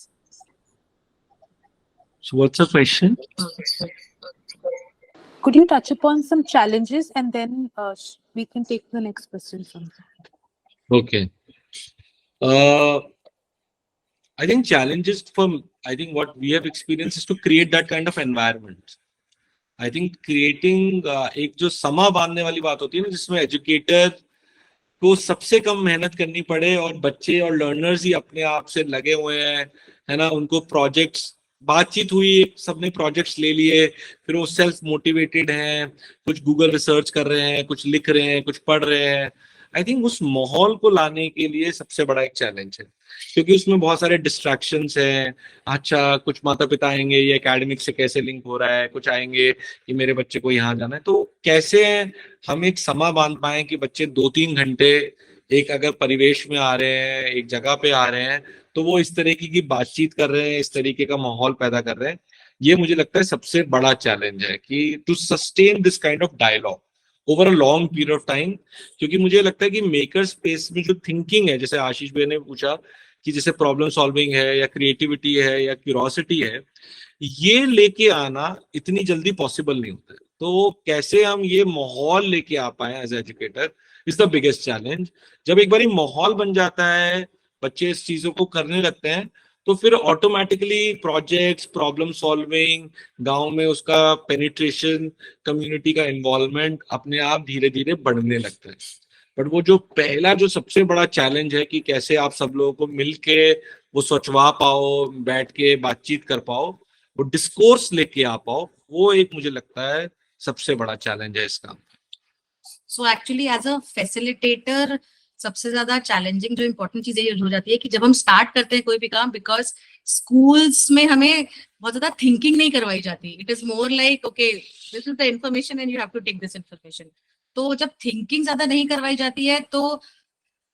So what's the question? Could you touch upon some challenges and then we can take the next question from there. Okay. I think challenges I think what we have experienced is to create that kind of environment. I think creating एक जो समा बांधने वाली बात होती है ना, जिसमें एजुकेटर को सबसे कम मेहनत करनी पड़े और बच्चे और लर्नर्स ही अपने आप से लगे हुए हैं, है ना, उनको प्रोजेक्ट्स, बातचीत हुई, सबने प्रोजेक्ट्स ले लिए, फिर वो सेल्फ मोटिवेटेड हैं, कुछ गूगल रिसर्च कर रहे हैं, कुछ लिख रहे हैं, कुछ पढ़ रहे हैं। आई थिंक उस माहौल को लाने के लिए सबसे बड़ा एक चैलेंज है, क्योंकि उसमें बहुत सारे डिस्ट्रैक्शंस हैं। अच्छा, कुछ माता पिता आएंगे, ये एकेडमिक से कैसे लिंक हो रहा है, कुछ आएंगे कि मेरे बच्चे को यहाँ जाना है। तो कैसे हम एक समा बांध पाए कि बच्चे 2-3 घंटे एक अगर परिवेश में आ रहे हैं, एक जगह पे आ रहे हैं, तो वो इस तरीके की बातचीत कर रहे हैं, इस तरीके का माहौल पैदा कर रहे हैं। ये मुझे लगता है सबसे बड़ा चैलेंज है कि to sustain this kind of dialogue over a long period of time. क्योंकि मुझे लगता है कि मेकर स्पेस में जो थिंकिंग है, जैसे आशीष भाई ने पूछा कि जैसे प्रॉब्लम सॉल्विंग है या क्रिएटिविटी है या क्यूरोसिटी है, ये लेके आना इतनी जल्दी पॉसिबल नहीं होता है। तो कैसे हम ये माहौल लेके आ पाए as educator is the biggest challenge. जब एक बार माहौल बन जाता है, बच्चे इस चीजों को करने लगते हैं, तो फिर ऑटोमेटिकली प्रोजेक्ट्स, प्रॉब्लम सॉल्विंग, गांव में उसका पेनिट्रेशन, कम्युनिटी का इन्वॉल्वमेंट अपने आप धीरे धीरे बढ़ने लगता है। बट वो जो पहला जो सबसे बड़ा चैलेंज है कि कैसे आप सब लोगों को मिलके वो सोचवा पाओ, बैठ के बातचीत कर पाओ, वो डिस्कोर्स लेके आ पाओ, वो एक मुझे लगता है सबसे बड़ा चैलेंज है इसका। So actually as a facilitator सबसे ज्यादा चैलेंजिंग जो इम्पोर्टेंट चीज ये हो जाती है कि जब हम स्टार्ट करते हैं कोई भी काम, बिकॉज स्कूल्स में हमें बहुत ज्यादा थिंकिंग नहीं करवाई जाती। It is more like okay this is the information and you have to take this information. तो जब थिंकिंग ज्यादा नहीं करवाई जाती है तो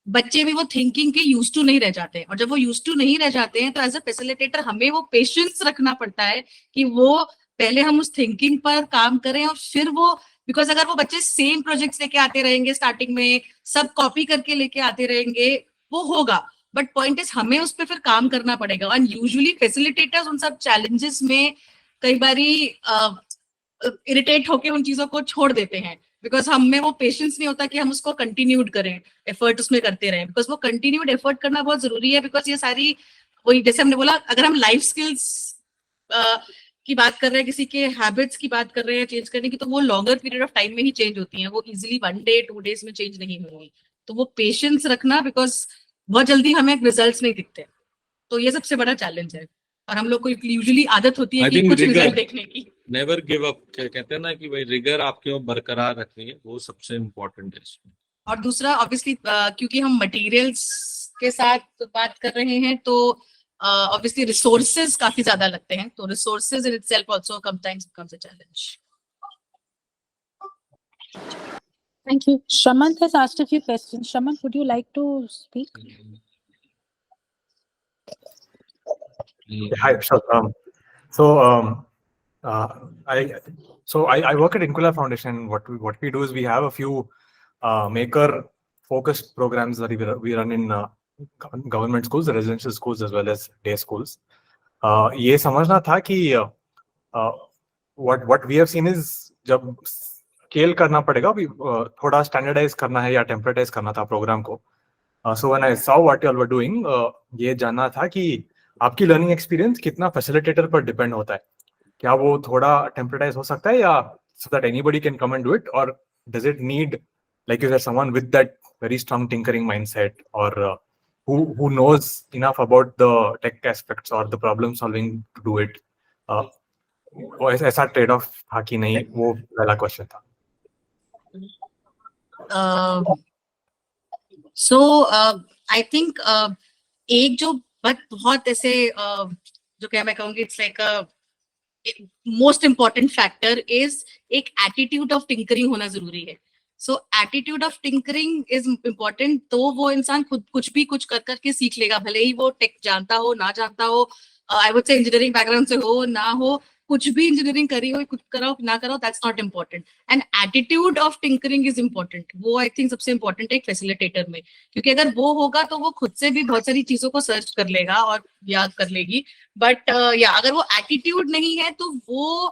बच्चे भी वो थिंकिंग के यूज टू नहीं रह जाते हैं, और जब वो यूज टू नहीं रह जाते हैं तो एज अ फैसिलिटेटर हमें वो पेशेंस रखना पड़ता है कि वो पहले हम उस थिंकिंग पर काम करें और फिर वो, बिकॉज अगर वो बच्चे सेम प्रोजेक्ट्स लेके आते रहेंगे, स्टार्टिंग में सब कॉपी करके लेके आते रहेंगे, वो होगा, बट पॉइंट इज हमें उस पर फिर काम करना पड़ेगा। एंड यूजुअली फैसिलिटेटर्स उन सब चैलेंजेस में कई बारी इरिटेट होके उन चीजों को छोड़ देते हैं, बिकॉज हम में वो पेशेंस नहीं होता कि हम उसको कंटिन्यूड करें, एफर्ट उसमें करते रहें, बिकॉज वो कंटिन्यूड एफर्ट करना बहुत जरूरी है। बिकॉज ये सारी वही जैसे हमने बोला, अगर हम लाइफ स्किल्स की बात कर रहे हैं, किसी के हैबिट्स की बात कर रहे हैं चेंज करने की, तो वो लॉन्गर पीरियड ऑफ टाइम में ही चेंज होती हैं, वो इजीली 1 day 2 days में चेंज नहीं होंगी। तो वो पेशेंस रखना, बिकॉज बहुत जल्दी हमें रिजल्ट्स नहीं दिखते, तो ये सबसे बड़ा चैलेंज है। और हम लोग को यूजुअली आदत होती है कि कुछ रिजल्ट देखने की। नेवर गिव अप, कहते हैं ना कि भाई रिगर आपके बरकरार रखनी है, वो सबसे इम्पोर्टेंट है इसमें। और दूसरा ऑब्वियसली क्योंकि हम मटेरियल्स के साथ बात कर रहे हैं तो obviously resources काफी ज्यादा लगते हैं, तो resources in itself also sometimes becomes a challenge. Thank you. Shramant has asked a few questions. Shramant, would you like to speak? Hi, sure. I work at Incula Foundation. What we do is we have a few maker focused programs that we run in government schools, residential schools as well as day schools. ये समझना था कि what we have seen is जब scale करना पड़ेगा, थोड़ा standardise करना है या टेम्परेटाइज करना था प्रोग्राम को, So when I saw what you all were doing, ये जानना था कि आपकी लर्निंग एक्सपीरियंस कितना फैसिलिटेटर पर डिपेंड होता है. क्या वो थोड़ा टेम्परेटाइज हो सकता है, या so that anybody can come and do it, or does it need, like you said, someone with that very strong tinkering mindset, or who knows enough about the tech aspects or the problem solving to do it? वो ऐसा trade off था कि नहीं, वो पहला question था. सो I think एक जो बात बहुत ऐसे जो क्या मैं कहूँगी, it's like most important factor is एक एटीट्यूड ऑफ टिंकरिंग होना जरूरी है. So attitude of tinkering is important. तो वो इंसान खुद कुछ भी कुछ कर करके सीख लेगा, भले ही वो टेक जानता हो ना जानता हो, I would say engineering background से हो ना हो, कुछ भी इंजीनियरिंग करी हो, कुछ कराओ ना कराओ, that's not important. And attitude of tinkering is important. वो आई थिंक सबसे इम्पोर्टेंट है एक फैसिलिटेटर में, क्योंकि अगर वो होगा तो वो खुद से भी बहुत सारी चीजों को सर्च कर लेगा और याद कर लेगी. बट या अगर वो एटीट्यूड नहीं है तो वो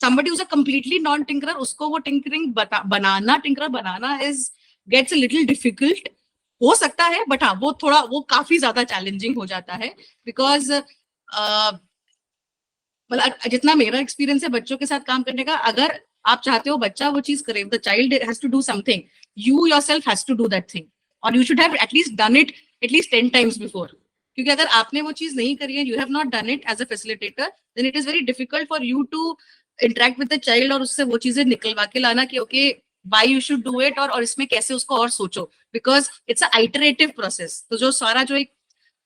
somebody who's a completely non tinkerer, उसको वो tinkering banana, tinkerer banana is gets a little difficult. हो सकता है, बट हाँ वो काफी ज्यादा चैलेंजिंग हो जाता है. बिकॉज मतलब जितना मेरा एक्सपीरियंस है बच्चों के साथ काम करने का, अगर आप चाहते हो बच्चा वो चीज करे, the child has to do something, you yourself has to do that thing, और you should have atleast done it atleast 10 times before. क्योंकि अगर आपने वो चीज नहीं करी है, you have not done it as a facilitator, then it is very difficult for you to interact with the child और उससे वो चीजें निकलवा के लाना कि okay why you should do it, और इसमें कैसे उसको और सोचो, because it's a iterative process. तो जो सारा जो एक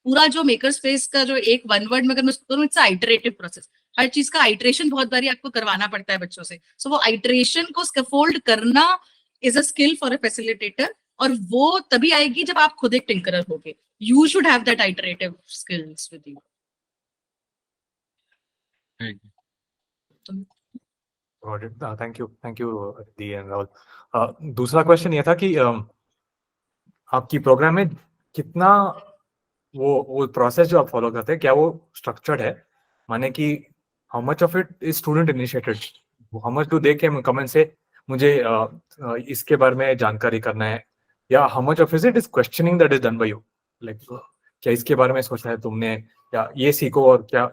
पूरा जो मेकर स्पेस का जो एक वन वर्ड में अगर मैं उसको करूँ, इट्स आइटरेटिव प्रोसेस. हर चीज का आइटरेशन बहुत बारी आपको करवाना पड़ता है बच्चों से. सो वो आइटरेशन को स्कैफोल्ड करना is a skill for a facilitator, और वो तभी आएगी जब आप खुद एक टिंकरर होगे. You should have that iterative skills with you. Thank you the and Rahul. दूसरा क्वेश्चन ये था कि आपकी प्रोग्राम में कितना वो प्रोसेस जो आप फॉलो करते हैं, क्या वो स्ट्रक्चर्ड है? माने कि how much of it is student initiated, how much do they can come and से मुझे इसके बारे में जानकारी करना है, या how much of it is questioning that is done by you, like क्या इसके बारे में सोचा है तुमने, या ये सीखो, और क्या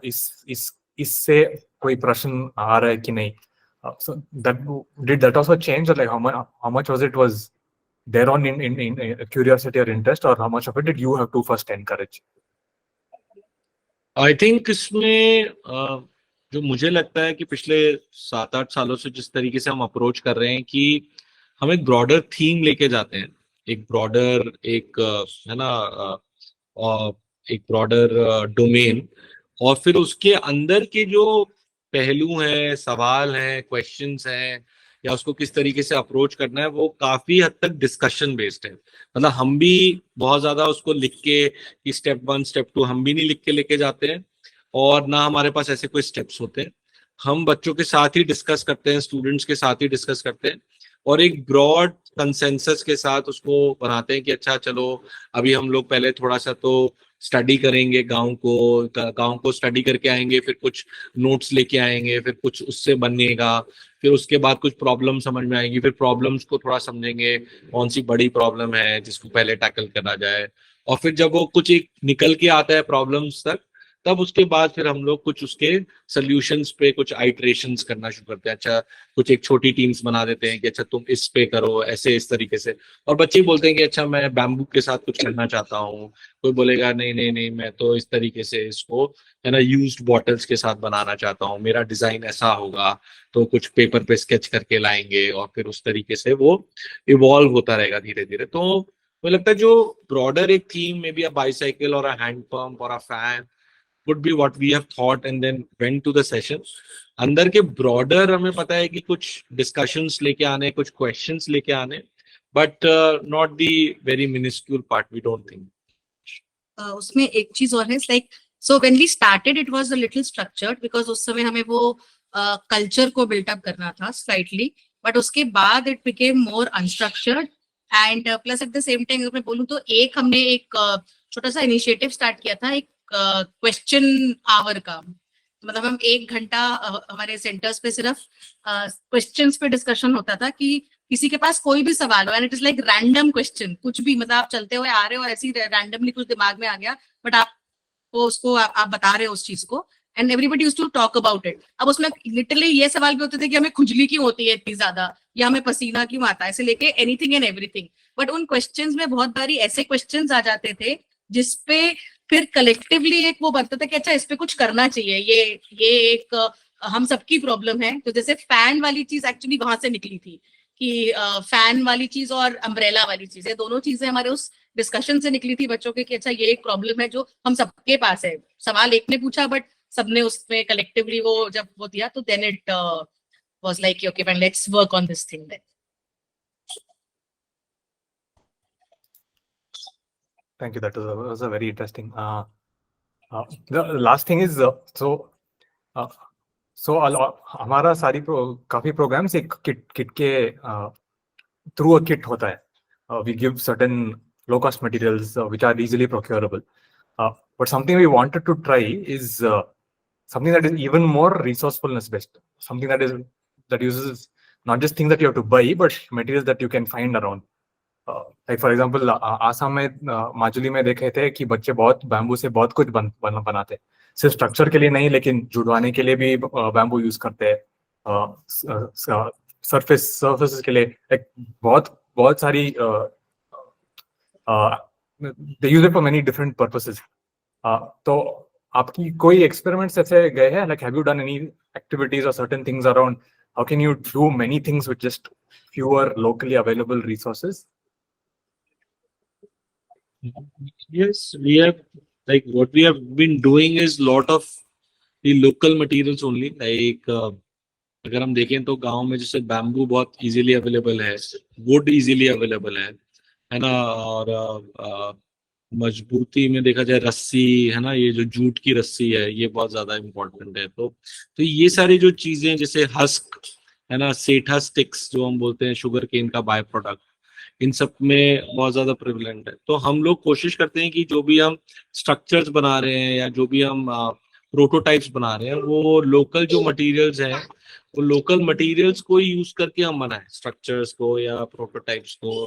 इससे कोई प्रश्न आ रहा है कि नहीं? So did that also change, or like how much was there on in curiosity or interest, or how much of it did you have to first encourage? I think इसमें जो मुझे लगता है कि पिछले 7-8 सालों से जिस तरीके से हम अप्रोच कर रहे हैं कि हम एक ब्रॉडर थीम लेके जाते हैं, एक ब्रॉडर है ना, एक ब्रॉडर डोमेन, और फिर उसके अंदर के जो पहलू हैं, सवाल हैं, क्वेश्चंस हैं, या उसको किस तरीके से अप्रोच करना है, वो काफी हद तक डिस्कशन बेस्ड है. मतलब हम भी बहुत ज्यादा उसको लिख के कि स्टेप 1 स्टेप 2 हम भी नहीं लिख के लेके जाते हैं, और ना हमारे पास ऐसे कोई स्टेप्स होते हैं. हम बच्चों के साथ ही डिस्कस करते हैं, स्टूडेंट्स के साथ ही डिस्कस करते हैं, और एक ब्रॉड कंसेंसस के साथ उसको बनाते हैं कि अच्छा चलो अभी हम लोग पहले थोड़ा सा तो स्टडी करेंगे, गांव को स्टडी करके आएंगे, फिर कुछ नोट्स लेके आएंगे, फिर कुछ उससे बनेगा, फिर उसके बाद कुछ प्रॉब्लम समझ में आएंगी, फिर प्रॉब्लम्स को थोड़ा समझेंगे कौन सी बड़ी प्रॉब्लम है जिसको पहले टैकल करा जाए, और फिर जब वो कुछ एक निकल के आता है प्रॉब्लम्स तक, तब उसके बाद फिर हम लोग कुछ उसके सॉल्यूशंस पे कुछ आइटरेशंस करना शुरू करते हैं. अच्छा कुछ एक छोटी टीम्स बना देते हैं कि अच्छा तुम इस पे करो, ऐसे इस तरीके से, और बच्चे बोलते हैं कि अच्छा मैं बैम्बू के साथ कुछ करना चाहता हूँ, कोई बोलेगा नहीं मैं तो इस तरीके से इसको है ना यूज्ड बॉटल्स के साथ बनाना चाहता हूँ, मेरा डिजाइन ऐसा होगा, तो कुछ पेपर पे स्केच करके लाएंगे, और फिर उस तरीके से वो इवॉल्व होता रहेगा धीरे धीरे. तो मुझे लगता है जो ब्रॉडर एक थीम में भी अ बाइसाइकिल और अ हैंड पंप और a fan would be what we have thought and then went to the session. अंदर के broader हमें पता है कि कुछ discussions लेके आने, कुछ questions लेके आने, but not the very minuscule part, we don't think. उसमें एक चीज और है, like so when we started it was a little structured because उस समय हमें वो culture को build up करना था slightly, but उसके बाद it became more unstructured and plus at the same time अगर मैं बोलूँ तो हमने एक छोटा सा initiative start किया था, एक क्वेश्चन आवर का. मतलब हम 1 घंटा हमारे सेंटर्स पे सिर्फ क्वेश्चंस पे डिस्कशन होता था कि किसी के पास कोई भी सवाल हो and it is like random question, कुछ भी, मतलब आप चलते हुए आ रहे हो और ऐसे ही रैंडमली कुछ दिमाग में आ गया, बट आपको उसको आप बता रहे हो उस चीज को, and everybody used to talk about it. अब उसमें लिटरली ये सवाल भी होते थे कि हमें खुजली क्यों होती है इतनी ज्यादा, या हमें पसीना क्यों आता है, ऐसे लेके एनीथिंग एंड एवरीथिंग। बट उन क्वेश्चंस में बहुत बारी ऐसे क्वेश्चंस आ जाते थे जिसपे फिर कलेक्टिवली एक वो बनता था कि अच्छा इस पे कुछ करना चाहिए, ये एक हम सबकी प्रॉब्लम है। तो जैसे फैन वाली चीज एक्चुअली वहां से निकली थी कि फैन वाली चीज और अम्ब्रेला वाली चीज, ये दोनों चीजें हमारे उस डिस्कशन से निकली थी बच्चों के कि अच्छा ये एक प्रॉब्लम है जो हम सबके पास है। सवाल एक ने पूछा बट सबने उसमें कलेक्टिवली वो जब वो दिया, तो then it was like okay man let's work on this thing then. Thank you. That was a very interesting. The last thing is हमारा सारी काफी प्रोग्राम्स एक किट के थ्रू अ किट होता है. We give certain low cost materials which are easily procurable. But something we wanted to try is something that is even more resourcefulness based. Something that uses not just things that you have to buy, but materials that you can find around. Like for example Assam में माजुली में देखे थे कि बच्चे बहुत bamboo से बहुत कुछ बनाते, सिर्फ स्ट्रक्चर के लिए नहीं लेकिन जुड़वाने के लिए भी बैम्बू यूज करते हैं, सरफेस के लिए एक बहुत सारी they use it for many different purposes. तो आपकी कोई एक्सपेरिमेंट्स ऐसे गए हैं, like have you done any activities और certain things around how can you do many things with just fewer locally available resources? Yes, we have, like what we have been doing is lot of the local materials only. Like अगर हम देखें तो गांव में जैसे bamboo बहुत easily available है, would easily available है ना, और मजबूती में देखा जाए रस्सी है ना, ये जो जूट की रस्सी है ये बहुत ज्यादा इम्पोर्टेंट है. तो ये सारी जो चीजें जैसे हस्क है ना, सेठा स्टिक्स जो हम बोलते हैं, शुगर केन का बाय प्रोडक्ट, इन सब में बहुत ज्यादा प्रिवलेंट है. तो हम लोग कोशिश करते हैं कि जो भी हम स्ट्रक्चर्स बना रहे हैं या जो भी हम प्रोटोटाइप्स बना रहे हैं, वो लोकल जो मटेरियल्स हैं वो लोकल मटेरियल्स को यूज करके हम बनाएं, स्ट्रक्चर्स को या प्रोटोटाइप्स को,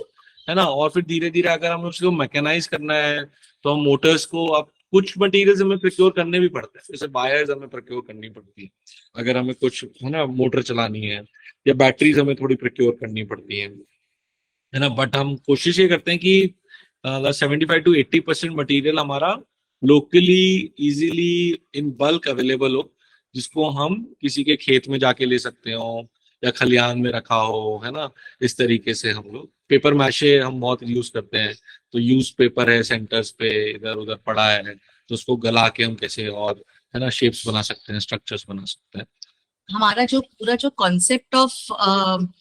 है ना. और फिर धीरे धीरे अगर हमें उसको मैकेनाइज करना है तो हम मोटर्स को, अब कुछ मटेरियल्स हमें प्रोक्योर करने भी पड़ते हैं, जैसे वायर्स हमें प्रोक्योर करनी पड़ती है अगर हमें कुछ है ना मोटर चलानी है, या बैटरीज हमें थोड़ी प्रोक्योर करनी पड़ती है ना. बट हम कोशिश ये करते हैं कि 75 to 80% मटेरियल हमारा locally easily in bulk available हो, जिसको हम किसी के खेत में जाके ले सकते हो या खलियान में रखा हो, है ना. इस तरीके से हम लोग पेपर मैशे हम बहुत यूज करते हैं. तो यूज पेपर है सेंटर्स पे इधर उधर पड़ा है, तो उसको गला के हम कैसे और है ना शेप्स बना सकते हैं, स्ट्रक्चर्स बना सकते हैं. हमारा जो पूरा जो कॉन्सेप्ट ऑफ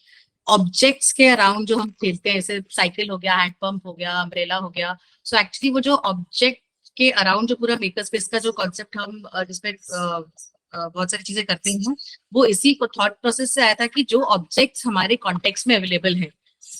ऑब्जेक्ट्स के अराउंड जो हम खेलते हैं, जैसे साइकिल हो गया, हैंड पंप हो गया, अम्ब्रेला हो गया, सो एक्चुअली वो जो ऑब्जेक्ट के अराउंड जो पूरा मेकर स्पेस का जो कॉन्सेप्ट हम जिसमें बहुत सारी चीजें करते हैं, वो इसी को थॉट प्रोसेस से आया था कि जो ऑब्जेक्ट्स हमारे कॉन्टेक्स्ट में अवेलेबल हैं,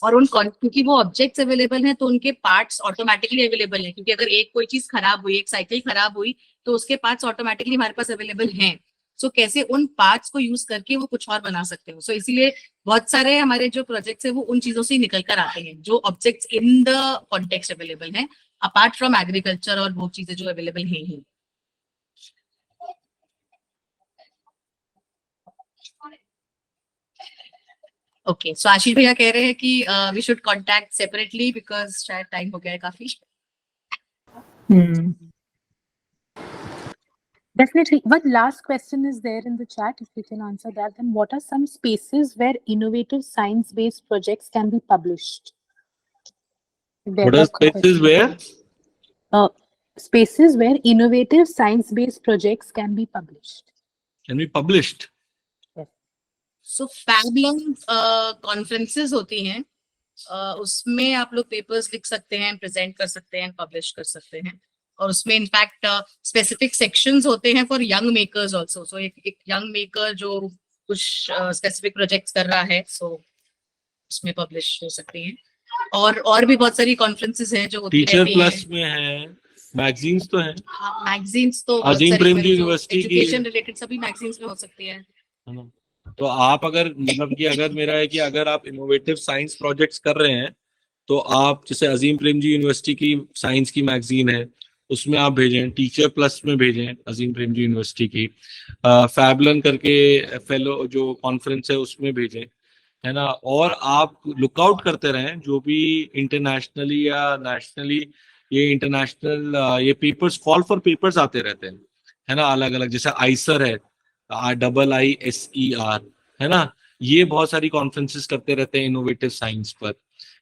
और क्योंकि वो ऑब्जेक्ट्स अवेलेबल हैं तो उनके पार्ट्स ऑटोमेटिकली अवेलेबल हैं, क्योंकि अगर कोई चीज खराब हुई, एक साइकिल खराब हुई, तो उसके पार्ट्स ऑटोमेटिकली हमारे पास अवेलेबल हैं. सो कैसे उन पार्ट्स को यूज करके वो कुछ और बना सकते हो. सो इसीलिए बहुत सारे हमारे जो प्रोजेक्ट्स है वो उन चीजों से ही निकल कर आते हैं जो objects in the context available हैं, अपार्ट फ्रॉम एग्रीकल्चर और वो चीजें जो अवेलेबल हैं ही. ओके, सो आशीष भैया कह रहे हैं कि we should contact separately because शायद टाइम हो गया है काफी. Definitely. One last question is there in the chat. If you can answer that, then what are some spaces where innovative science-based projects can be published? What are spaces where? Spaces where innovative science-based projects can be published. Can be published? Yes. So फैबलम conferences होती हैं, उसमें आप लोग papers लिख सकते हैं, present कर सकते हैं, पब्लिश कर सकते हैं, और उसमें इनफैक्ट स्पेसिफिक सेक्शंस होते हैं फॉर यंग मेकर्स आल्सो. सो एक यंग मेकर जो कुछ स्पेसिफिक प्रोजेक्ट्स कर रहा है, सो उसमें पब्लिश हो सकती हैं. और भी बहुत सारी कॉन्फ्रेंसेस हैं जो होती टीचर रहती प्लस हैं. में है, मैगजीन्स तो है, मैगजीन्स तो अजीम प्रेमजी यूनिवर्सिटी की एजुकेशन रिलेटेड सभी मैगजीन्स में हो सकती है. है ना. तो आप अगर मतलब कि अगर मेरा है कि अगर आप इनोवेटिव साइंस प्रोजेक्ट्स कर रहे हैं तो आप जैसे अजीम प्रेमजी यूनिवर्सिटी की साइंस की मैगजीन है उसमें आप भेजें, टीचर प्लस में भेजें अजीम प्रेमजी यूनिवर्सिटी की, फैबलन करके फेलो जो कॉन्फ्रेंस है उसमें भेजें, है ना। और आप लुकआउट करते रहें जो भी इंटरनेशनली या नेशनली ये इंटरनेशनल ये पेपर्स, कॉल फॉर पेपर्स आते रहते हैं, है ना, अलग अलग, जैसे आइसर है, IISER, है ना, ये बहुत सारी कॉन्फ्रेंसेस करते रहते हैं इनोवेटिव साइंस पर,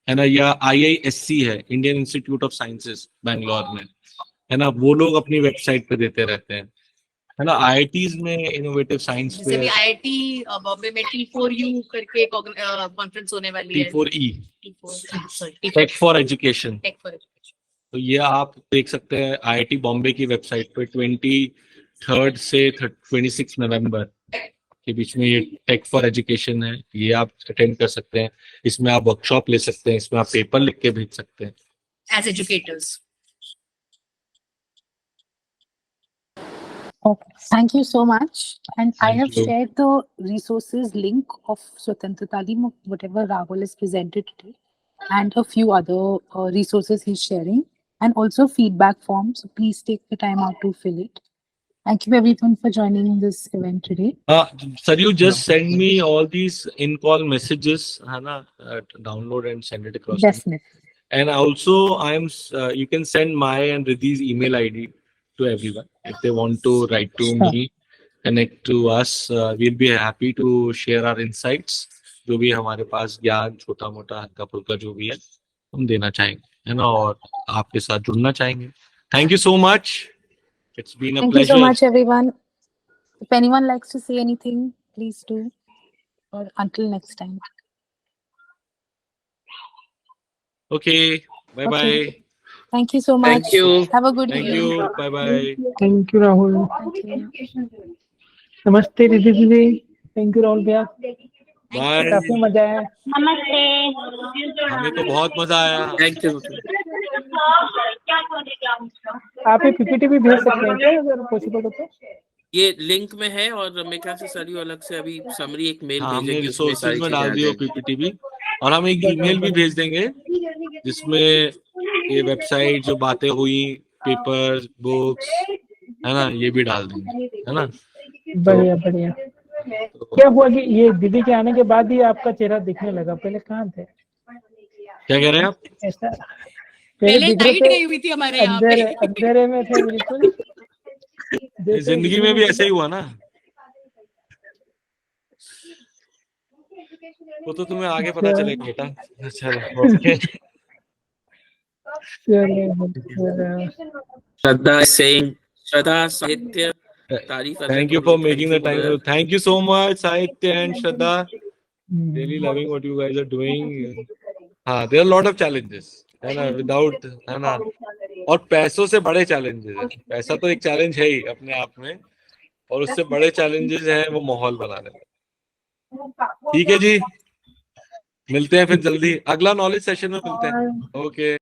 है ना, या IISC है, Indian institute of sciences Bangalore में, है ना, वो लोग अपनी वेबसाइट पे देते रहते हैं, है ना। IITs में इनोवेटिव साइंस जैसे पे भी IIT बॉम्बे में T4U करके कॉन्फ्रेंस होने वाली है, T4E, T4 tech for education, tech for education. तो ये आप देख सकते हैं IIT बॉम्बे की वेबसाइट पे 23 से 26 नवंबर के बीच में ये टेक फॉर एजुकेशन है, ये आप अटेंड कर सकते हैं। इसमें आप वर्कशॉप ले सकते हैं, इसमें आप पेपर लिख के भेज सकते हैं as educators. Okay, thank you so much. And I Thank have you. shared the resources link of Swatantra Talim, whatever Rahul has presented today, and a few other resources he's sharing, and also feedback forms. So please take the time out to fill it. Thank you everyone for joining this event today. Sir, you just send me all these in-call messages, है ना, download and send it across to me. Definitely. And also, you can send my and Ridhi's email ID to everyone if they want to write to Sure. me, connect to us. We'll be happy to share our insights. जो भी हमारे पास ज्ञान छोटा मोटा हल्का फुल्का जो भी है हम देना चाहेंगे, है ना, और आपके साथ जुड़ना चाहेंगे। Thank you so much. It's been a Thank pleasure. you so much, everyone. If anyone likes to say anything, please do. Or until next time. Okay. Bye bye. Okay. Thank you so much. Thank you. Have a good Thank evening. you. Bye bye. Thank you Rahul. Thank you. नमस्ते रिद्धि दीदी, thank you Rahul भैया, Bye. काफी मजा आया। हमें तो बहुत मजा आया। Thank you. आप ये PPT भी भेज सकते हैं क्या अगर पॉसिबल हो तो? ये लिंक में है और मेरे ख्याल से सर अलग से अभी समरी एक मेल हाँ, हमने भेजेगी, उसमें सारी रिसोर्सेज में चीजें आ डाल दी वो जाएंगी। PPT भी, और हम एक ईमेल भी भेज देंगे जिसमें ये वेबसाइट जो बातें हुई, पेपर, बुक्स, है ना, ये भी डाल देंगे, है ना। बढ़िया बढ़िया। क्या हुआ कि ये दीदी के आने के बाद ही आपका चेहरा दिखने लगा, पहले कहाँ थे? क्या कह रहे हैं आप? ऐसा पहले दिख रहे लाइट थे, गई हुई थी हमारे यहाँ पे। अंधेरे में थे बिल्कुल। जिंदगी में भी ऐसे ही हुआ ना, वो तो तुम्हें आगे पता चलेगा बेटा। चलो ओके। श्रद्धा saying, श्रद्धा साहित्य तारीफ। Thank you for making the time. Thank you so much, Sahitya and Shraddha. Really loving what you guys are doing. हाँ, there are a lot of challenges, है ना, without, है ना, और पैसों से बड़े challenges हैं। पैसा तो एक challenge है ही अपने आप में, और उससे बड़े challenges हैं वो माहौल बनाने में। ठीक है जी, मिलते हैं फिर जल्दी, अगला नॉलेज सेशन में मिलते हैं। ओके।